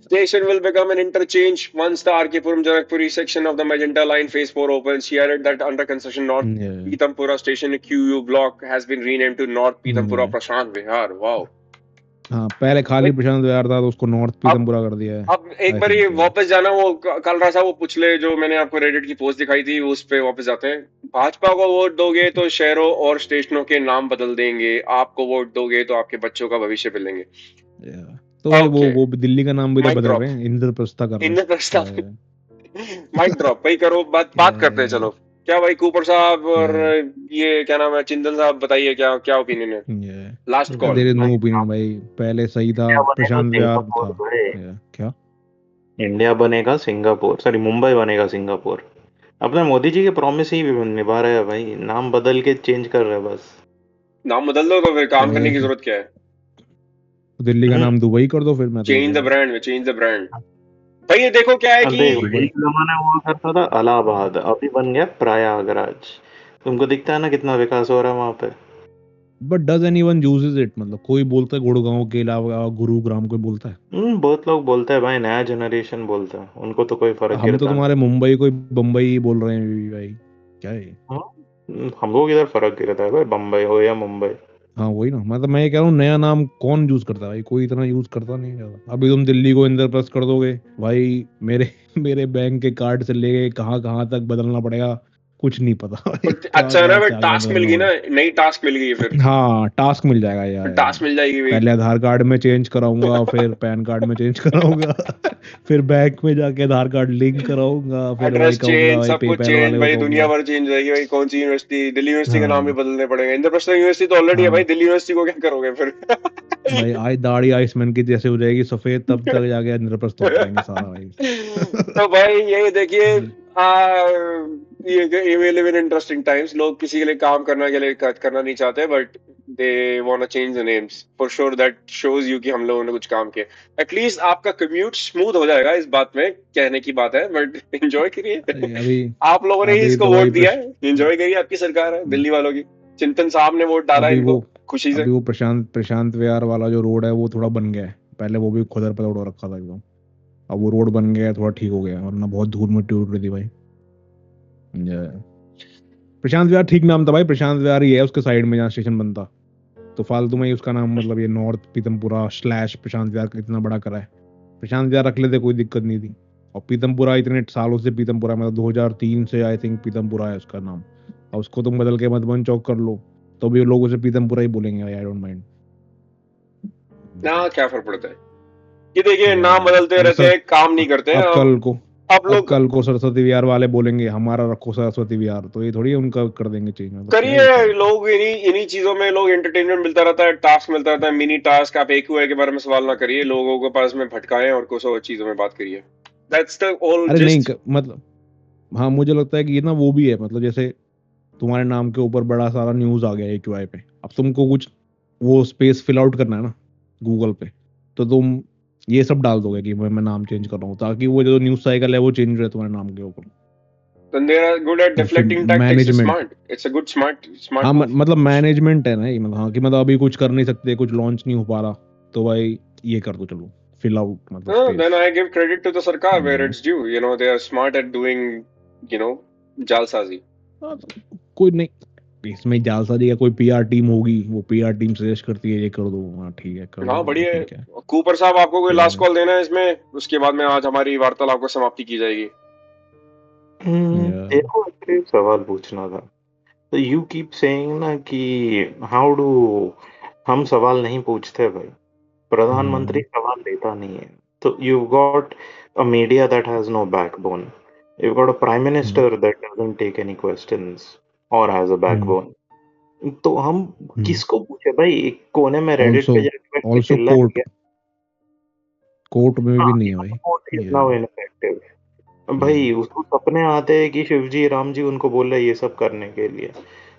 Station will become an interchange once the RK-Puram Janakpuri section of the Magenta Line Phase 4 opens. She added that under construction North yeah, Pitampura Station QU block has been renamed to North Pitampura yeah. Prashant Vihar. Wow. हाँ, पहले खाली प्रशांत विहार था तो उसको north अब पीतमपुरा कर दिया है। अब एक आई बार ये थिंक वापस जाना, वो कालरा साहब वो पूछ ले जो मैंने आपको रेडिट की पोस्ट दिखाई थी, उस पे वापस जाते हैं। भाजपा को वोट दोगे तो शहरों और स्टेशनों के नाम बदल देंगे, आपको वोट दोगे तो आपके बच्चों का भविष्य बदलेंगे। तो भाई ओके, वो दिल्ली का नाम भी तो माइक बदल ड्रॉप, रहे हैं, इंद्रप्रस्थ कर रहे इन प्रस्ताव। हैं। माइक ड्रॉप भाई करो, बात करते हैं चलो। क्या भाई कूपर साहब और ये क्या नाम है चिंतन साहब, बताइए क्या क्या ओपिनियन है? Last call. There is no opinion भाई, पहले सही था, इंडिया बनेगा प्रशांत विहार सिंगापुर था। भाई। क्या इंडिया बनेगा सिंगापुर, सॉरी मुंबई बनेगा सिंगापुर। अपने मोदी जी के प्रॉमिस ही निभा रहे हैं भाई, नाम बदल के चेंज कर रहे हैं बस। नाम बदल दो तो फिर काम करने की अरे जरूरत क्या है? दिल्ली का नाम दुबई कर दो फिर, मैं तो ये चेंज कह द रहा ब्रांड, चेंज द ब्रांड। भाई ये देखो क्या है अब कि देख भाई, एक जमाना हुआ करता था इलाहाबाद, अभी बन गया प्रयागराज। तुमको दिखता है ना कितना विकास हो रहा है वहां पे। हूँ। But does anyone uses it, मतलब कोई बोलता है गुड़गांव के अलावा गुरुग्राम, कोई बोलता है? बहुत लोग बोलते हैं भाई, नया जनरेशन बोलता है, उनको तो कोई फर्क हम तो गिरता तुम्हारे मुंबई को बम्बई बोल रहे हैं अभी भाई, क्या है? नहीं। हमको किधर फर्क गिरता है भाई, बम्बई हो या मुंबई। हाँ वही ना, मतलब मैं ये कह रहा हूँ, नया नाम कौन यूज करता है भाई, कोई इतना यूज करता नहीं है ज्यादा। अभी तुम दिल्ली को इंद्रप्रस्थ कर दोगे भाई, मेरे मेरे बैंक के कार्ड से लेके कहाँ कहाँ तक बदलना पड़ेगा, कुछ नहीं पता भाई, पर क्या अच्छा है ना, क्या फिर क्या टास्क कर मिल रहे गई हो ना, भाई। नई टास्क मिल गई है फिर हाँ टास्क मिल जाएगा यार टास्क मिल जाएगी भाई। पहले आधार कार्ड में चेंज कराऊंगा, फिर पैन कार्ड में चेंज कराऊंगा, फिर बैंक में जाके आधार कार्ड लिंक कराऊंगा, फिर भाई एड्रेस कहूंगा चेंज, भाई सब कुछ पेपैल चेंज वाले को भाई, दुनिया कहूंगा। भर चेंज रहेगी भाई। कौन सी यूनिवर्सिटी, दिल्ली यूनिवर्सिटी का नाम भी हाँ बदलने पड़ेगा। इंद्रप्रस्थ यूनिवर्सिटी तो ऑलरेडी है भाई, हाँ दिल्ली यूनिवर्सिटी को क्या करोगे फिर? भाई आज दाढ़ी आइसमैन की जैसे हो जाएगी सफेद, तब तक जाके इंद्रप्रस्थ हो पाएंगे सारा भाई। तो भाई ये देखिए, ये we live in interesting times. लोग किसी के लिए काम करना के लिए करना नहीं चाहते, but they want to change the names for sure. That shows you कि हम लोगों ने कुछ काम किया। एटलीस्ट आपका कम्यूट स्मूथ हो जाएगा, इस बात में कहने की बात है, बट एंजॉय करिए। अभी आप लोगों ने ही अभी इसको तो वोट भाई दिया है, एंजॉय करिए। आपकी सरकार है दिल्ली वालों की, चिंतन साहब ने वोट डाला अभी इनको वो खुशी से। अभी वो प्रशांत विहार वाला जो रोड है वो थोड़ा बन गया है। पहले वो भी खुदर पर उड़ा रखा था एकदम, अब वो रोड बन गया है, थोड़ा ठीक हो गया, वरना बहुत धूल मिट्टी उड़ रही थी भाई। प्रशांत विहार ठीक नाम था भाई, प्रशांत विहार ही है उसके साइड में जहाँ स्टेशन बनता, तो फालतू में ही उसका नाम मतलब ये नॉर्थ पीतमपुरा स्लैश प्रशांत विहार का इतना बड़ा करा है। प्रशांत विहार रख लेते कोई दिक्कत नहीं थी। और पीतमपुरा इतने सालों से पीतमपुरा मतलब 2003 से आई थिंक पीतमपुरा है उसका नाम, और उसको तुम बदल के मधुबन चौक कर लो तो भी लोग उसे पीतमपुरा ही बोलेंगे, आई डोंट माइंड। ना क्या फर्क पड़ता है, ये देखिए नाम बदलते अब रहते सर हैं, काम नहीं करते हैं। अब कल को अब अब लोग कल को सरस्वती विहार वाले बोलेंगे हमारा रखो सरस्वती विहार, तो ये थोड़ी उनका कर देंगे चेंज, मतलब क्या ही करिए। होता है। लोग इन्हीं इन्हीं चीजों में लोग एंटरटेनमेंट मिलता रहता है, टास्क मिलता रहता है, मिनी टास्क। आप AQI के बारे में सवाल ना करिए, लोगों के पास में भटकाएं और कुछ और चीजों में बात करिए। दैट्स द ऑल अरे नहीं जस्ट। मतलब हाँ मुझे लगता है कि ये ना वो भी है, मतलब जैसे तुम्हारे नाम के ऊपर बड़ा सारा न्यूज आ गया AQI पे, अब तुमको कुछ वो स्पेस फिल आउट करना है ना गूगल पे, तो तुम ये सब डाल दोगे कि मैं नाम चेंज कर रहा हूँ, ताकि वो जो न्यूज साइकिल है वो चेंज रहे तुम्हारे नाम के ऊपर। Then they are good at तो फिर deflecting tactics. It's management, smart. It's a good smart हाँ move. मतलब मैनेजमेंट है ना ये, मतलब हाँ कि मतलब अभी कुछ कर नहीं सकते, कुछ लॉन्च नहीं हो पा रहा, तो भाई ये कर दो चलो फिल आउट मतलब Then space. I give credit to the sarkar where it's due. You know, they are smart at doing, you know, jalsazi. कोई नहीं, इसमें जालसाजी का कोई PR टीम होगी, वो PR टीम सजेस्ट करती है ये कर दो, हाँ ठीक है कर हाँ दो, बढ़िया है। इसमें क्या है। कूपर साहब, आपको कोई लास्ट Yeah. कॉल देना है इसमें? उसके बाद में आज हमारी वार्तालाप को समाप्ति की जाएगी। Yeah. देखो एक सवाल पूछना था। तो यू कीप सेइंग ना कि हाउ डू हम सवाल नहीं पूछते भाई, प्रधानमंत्री सवाल लेता नहीं है। तो you got a media that has no backbone, you got a prime minister that doesn't take any questions और हैज अ बैकबोन। तो हम किसको पूछे भाई? एक कोने में रेडिट Also पे जाके बैठ के also चिल्ला कोर्ट दिया। कोर्ट में भी नहीं है भाई। Court is Yeah. Now ineffective. भाई उसको सपने आते हैं कि शिवजी राम जी उनको बोल रहे ये सब करने के लिए।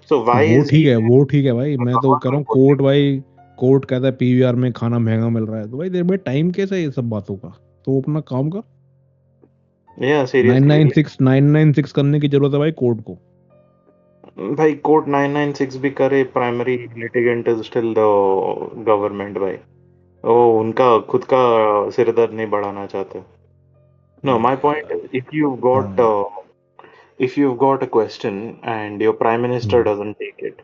सो व्हाई वो इज ठीक है, वो ठीक है भाई, मैं तो कह रहा हूँ ही कोर्ट भाई, कोर्ट कहता है PVR में खाना महंगा मिल रहा है, तो भाई देर भाई टाइम कैसा है ये सब बातों का, तो अपना काम का या सीरियसली 996 करने की जरूरत है भाई कोर्ट को। भाई कोर्ट 996 भी करे, primary litigant is still the government भाई। ओ उनका खुद का सिरदर्द नहीं बढ़ाना चाहते। No my point is if you've got a question and your prime minister doesn't take it,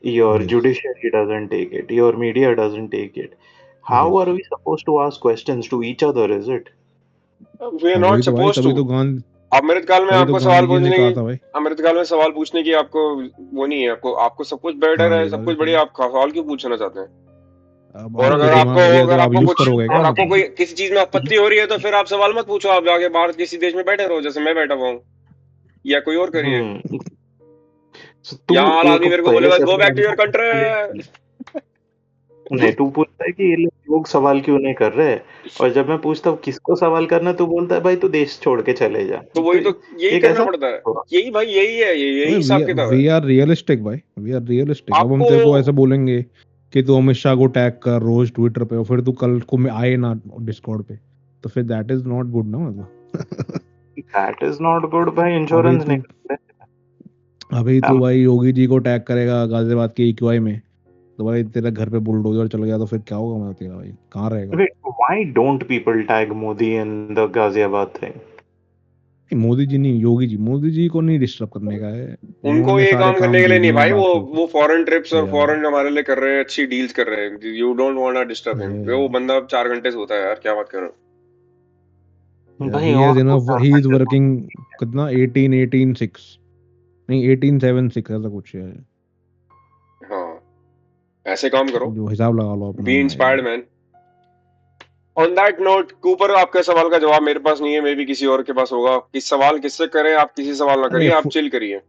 your Yes. judiciary doesn't take it, your media doesn't take it, how Yes. are we supposed to ask questions to each other, is it? We are not वही तो भाई, supposed to. अमृतकाल में तभी तो आपको सवाल गांधी जी ने पूछने कहा की, था भाई। अमृतकाल में सवाल पूछने की आपको वो नहीं है। आपको आपको सब कुछ बेटर है, सब कुछ बढ़िया। आप सवाल क्यों पूछना चाहते हैं? अब और आपके अगर आपको दिमाग ये तो अगर आप आपको यूज कुछ करोगे क्या अगर आपको मतलब? कोई किसी चीज में आपत्ति हो रही है, तो फिर आप सवाल मत पूछो। आप जाके बाहर किसी देश में बैठे रहो, जैसे मैं बैठा हुआ हूँ, या कोई और करिए। So, तू यहाँ वाला एक आदमी मेरे को पहले बोलेगा से गो अपने back to your answer country. नहीं, तू पूछता है कि ये लोग सवाल क्यों नहीं कर रहे, और जब मैं पूछता हूँ किसको सवाल करना, तू बोलता है भाई तू देश छोड़ के चले जा। तो वही तो यही ये करना कैसा पड़ता है। हुआ? यही भाई, यही है, यही हिसाब किताब है। वी आर रियलिस्टिक भाई, वी आर रियलिस्टिक। अब हम आपको तेरे को ऐसे बोलेंगे कि तू अमित शाह को टैग कर रोज ट्विटर पे, और फिर तू कल को में आए ना डिस्कॉर्ड पे, तो फिर दैट इज नॉट गुड ना मतलब। दैट इज नॉट गुड भाई, अभी इंश्योरेंस नहीं तू करते। अभी तू भाई योगी जी को टैग करेगा गाजियाबाद के EQI में, तो भाई तेरा घर पे बुलडोजर चल गया तो फिर क्या होगा, मतलब तेरा भाई कहाँ रहेगा? Wait, why don't people tag Modi in the Ghaziabad thing? Modi ji नहीं, योगी जी, मोदी जी को नहीं डिस्टर्ब करने का है, उनको उन्होंने ये सारे काम करने काम के लिए दे नहीं दिए हैं भाई, बाकियों को। वो फॉरेन ट्रिप्स और या फॉरेन हमारे लिए कर रहे हैं, अच्छी डील्स कर रहे हैं। You don't want to disturb him. वो बंदा अब 4 घंटे से होता है यार, क्या बात कर रहे हो? भाई he और is कुछ enough, he is working कितना 18 6 नहीं 1876 ऐसा कुछ है हाँ, ऐसे काम करो, जो हिसाब लगा लो अपना। B inspired man. On that note Cooper, आपके सवाल का जवाब मेरे पास नहीं है, मे भी किसी और के पास होगा। किस सवाल किससे करें? आप किसी सवाल ना अरे करिए, आप चिल करिए।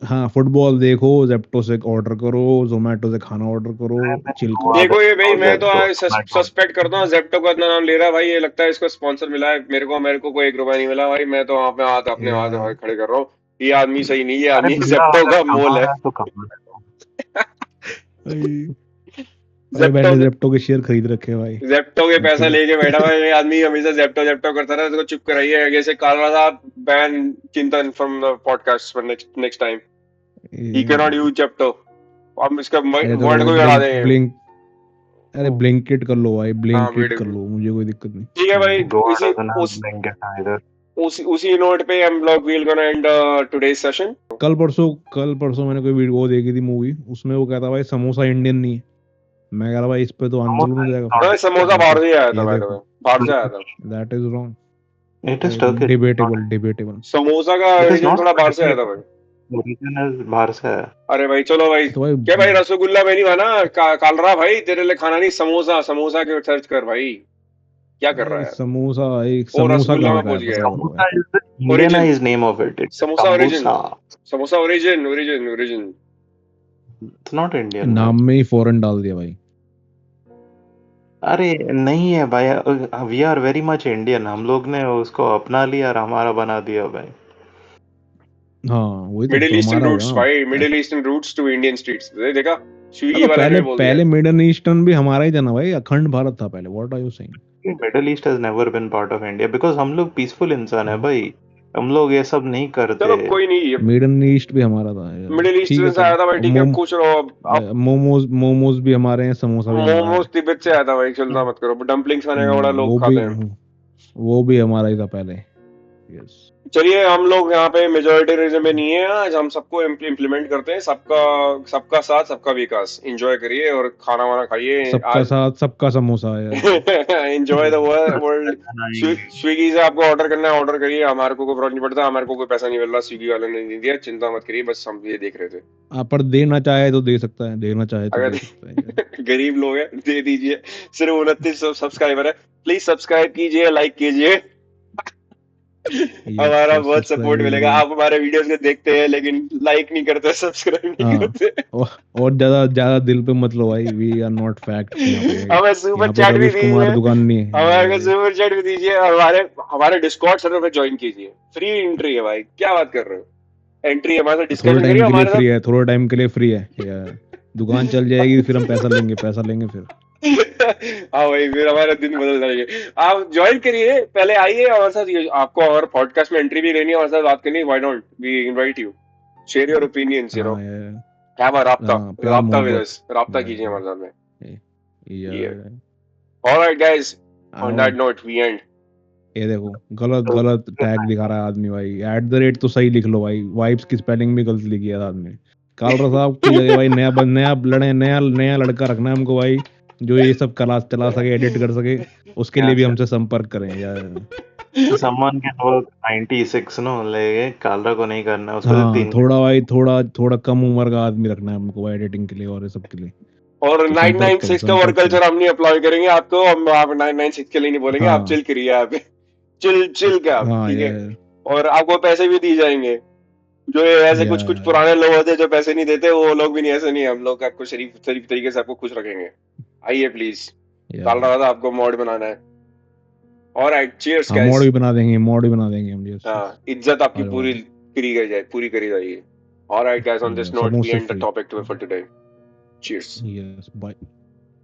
हाँ फुटबॉल देखो, जेप्टो से ऑर्डर करो, जोमेटो से खाना ऑर्डर करो, चिल करो। देखो ये भाई, मैं तो Zepto. सस्पेक्ट करता हूँ जेप्टो का इतना नाम ले रहा है भाई, ये लगता है इसको स्पॉन्सर मिला है। मेरे को कोई 1 रुपया नहीं मिला भाई, मैं तो वहाँ पे अपने हाथ यार खड़े कर रहा हूँ। ये आदमी सही नहीं, ये अरे आदमी भैया जेप्टो अगर का मोल है। कमाना है तो कमाना है। अरे जेप्टो मैंने जेप्टो के शेयर खरीद रखे हैं भाई। जेप्टो के पैसा ठीक है लेके बैठा हुआ है ये आदमी, हमेशा जेप्टो जेप्टो करता रहा। इसको चुप कराइए। जैसे काला साहब बैन चिंतन from the podcast for next time, he can not use Zepto. हम इसका अरे तो वर्ड को ही हटा देंगे। अरे ब्लिंकिट कर लो भाई, हाँ ब्लिंकिट वीडियो, कर लो, मुझे कोई दिक्कत नहीं। ठीक है भाई। Goa इसी doesn't have उस Blinkit either. उसी नोट पे हम लोग will gonna and today's session. कल परसों मैंने कोई वीडियो देखी थी मूवी, उसमें वो कहता भाई समोसा इंडियन नहीं है। मैं कह रहा भाई इस पे तो आंदोलन हो जाएगा। हाँ, समोसा बाहर से आया था ये भाई, देखो बाहर से आया था। That is wrong, It is Turkish. Debatable. Samosa का It is ओरिजिन not थोड़ा बाहर से आया था भाई। Origin is बाहर से है। अरे भाई चलो भाई, तो भाई क्या भाई रसगुल्ला में नहीं बना कालरा भाई, तेरे लिए खाना नहीं, समोसा के सर्च कर भाई, क्या कर रहा है? समोसा वो समोसा रसगुल्ला कहाँ में का है पहुंच गया। पता है Samosa is the Origin. Indianized name of it. It's samosa origin, sambusa. Samosa origin. It's not Indian. नाम में ही फॉरेन डाल दिया भाई। अरे नहीं है भाई, we are very much Indian. हम लोग ने उसको अपना लिया और हमारा बना दिया भाई। हाँ वही तो मिडिल ईस्टर्न हमारा रूट्स होगा भाई, ना। Middle eastern roots to Indian streets. देखा, स्विगी तो वाले ने पहले बोल दिया। पहले मिडल ईस्टर्न भी हमारा ही था ना भाई, अखंड भारत था पहले। What are you saying? Middle east has never been part of India because हम लोग पीसफुल इंसान है भाई। हम लोग ये सब नहीं करते। चलो कोई नहीं, मिडल ईस्ट भी हमारा था यार। मिडिल ईस्ट ठीक है से आया था भाई, ठीक है, मोम पूछ रहा हूँ अब। मोमोज भी हमारे हैं, समोसा भी हमारा मोमोज है। तिब्बत से आया था भाई, चिंता मत करो। डम्पलिंग्स खाने का बड़ा लोग खाते हैं। वो भी हमारा ही था पहले। यस चलिए, हम लोग यहाँ पे मेजोरिटेरिज्म में नहीं है आज, हम सबको इम्प्लीमेंट करते हैं। सबका साथ सबका विकास। एंजॉय करिए और खाना वाना खाइए सबका आज। साथ सबका समोसा है। Enjoy the world. स्विगी से आपको ऑर्डर करना है, ऑर्डर करिए। हमारे को कोई फर्क नहीं पड़ता, हमारे को कोई पैसा नहीं मिल रहा, स्विगी वाले ने नहीं दिया, चिंता मत करिए, बस हम ये देख रहे थे। आप पर देना चाहे तो दे सकता है, देना चाहे तो अगर दे सकता है। गरीब लोग हैं, दे दीजिए। सिर्फ 29 सब्सक्राइबर है, प्लीज सब्सक्राइब कीजिए, लाइक कीजिए। हमारा बहुत सपोर्ट मिलेगा। आप हमारे वीडियोस को देखते हैं लेकिन लाइक नहीं करते, सब्सक्राइब नहीं करते। और ज्यादा दिल पे मत लो भाई, वी आर नॉट फैक्ट। हमें सुपर चैट भी दीजिए, कुमार दुकान नहीं है। हमारे को सुपर चैट भी दीजिए। हमारे डिस्कॉर्ड सर्वर पे ज्वाइन कीजिए, फ्री एंट्री है भाई, क्या बात कर रहे हो? एंट्री हमारे साथ डिस्कशन करिए, हमारे फ्री है, थोड़ा टाइम के लिए फ्री है यार। दुकान चल जाएगी फिर हम पैसा लेंगे फिर। हाँ भाई, फिर हमारा दिन बदल जाएंगे। आप ज्वाइन करिए, पहले आइए हमारे साथ। आपको और पॉडकास्ट में एंट्री भी लेनी है, हमारे साथ बात करनी है, why not we invite you, share your opinions, you know, have a राब्ता विद अस, राब्ता कीजिए हमारे साथ में। Alright guys, on that note we end. ये देखो गलत टैग दिखा रहा है आदमी भाई। @ तो सही लिख लो भाई, वाइब्स की स्पेलिंग भी गलत लिखी है आदमी। कालरा साहब की जगह भाई नया लड़का रखना है हमको भाई, जो ये सब कला चला सके, एडिट कर सके। उसके लिए भी हमसे संपर्क करें यार। someone can work 96 नो, लेके कालरा को नहीं करना है, उसको हाँ, 3 थोड़ा भाई थोड़ा कम उम्र का आदमी रखना है हमको भाई, एडिटिंग के लिए और ये सब के लिए। और तो 996 का वर्क कल्चर हम नहीं अप्लाई करेंगे आपको, हम आप 996 के लिए नहीं बोलेंगे। आप चिल करिए, आप चिल क्या, ठीक है। और आपको पैसे भी दिए जाएंगे। जो ऐसे कुछ पुराने लोग होते हैं जो पैसे नहीं देते, वो लोग भी नहीं, ऐसे नहीं। हम लोग आपको शरीफ तरीके से आपको खुश रखेंगे। आइए प्लीज, काल रहा था आपको मॉड बनाना है। Alright, cheers guys. मॉड भी बना देंगे हम। हाँ, इज्जत आपकी पूरी करी जाएगी। Alright guys, on this note we end the topic for today. Cheers. Yes, bye.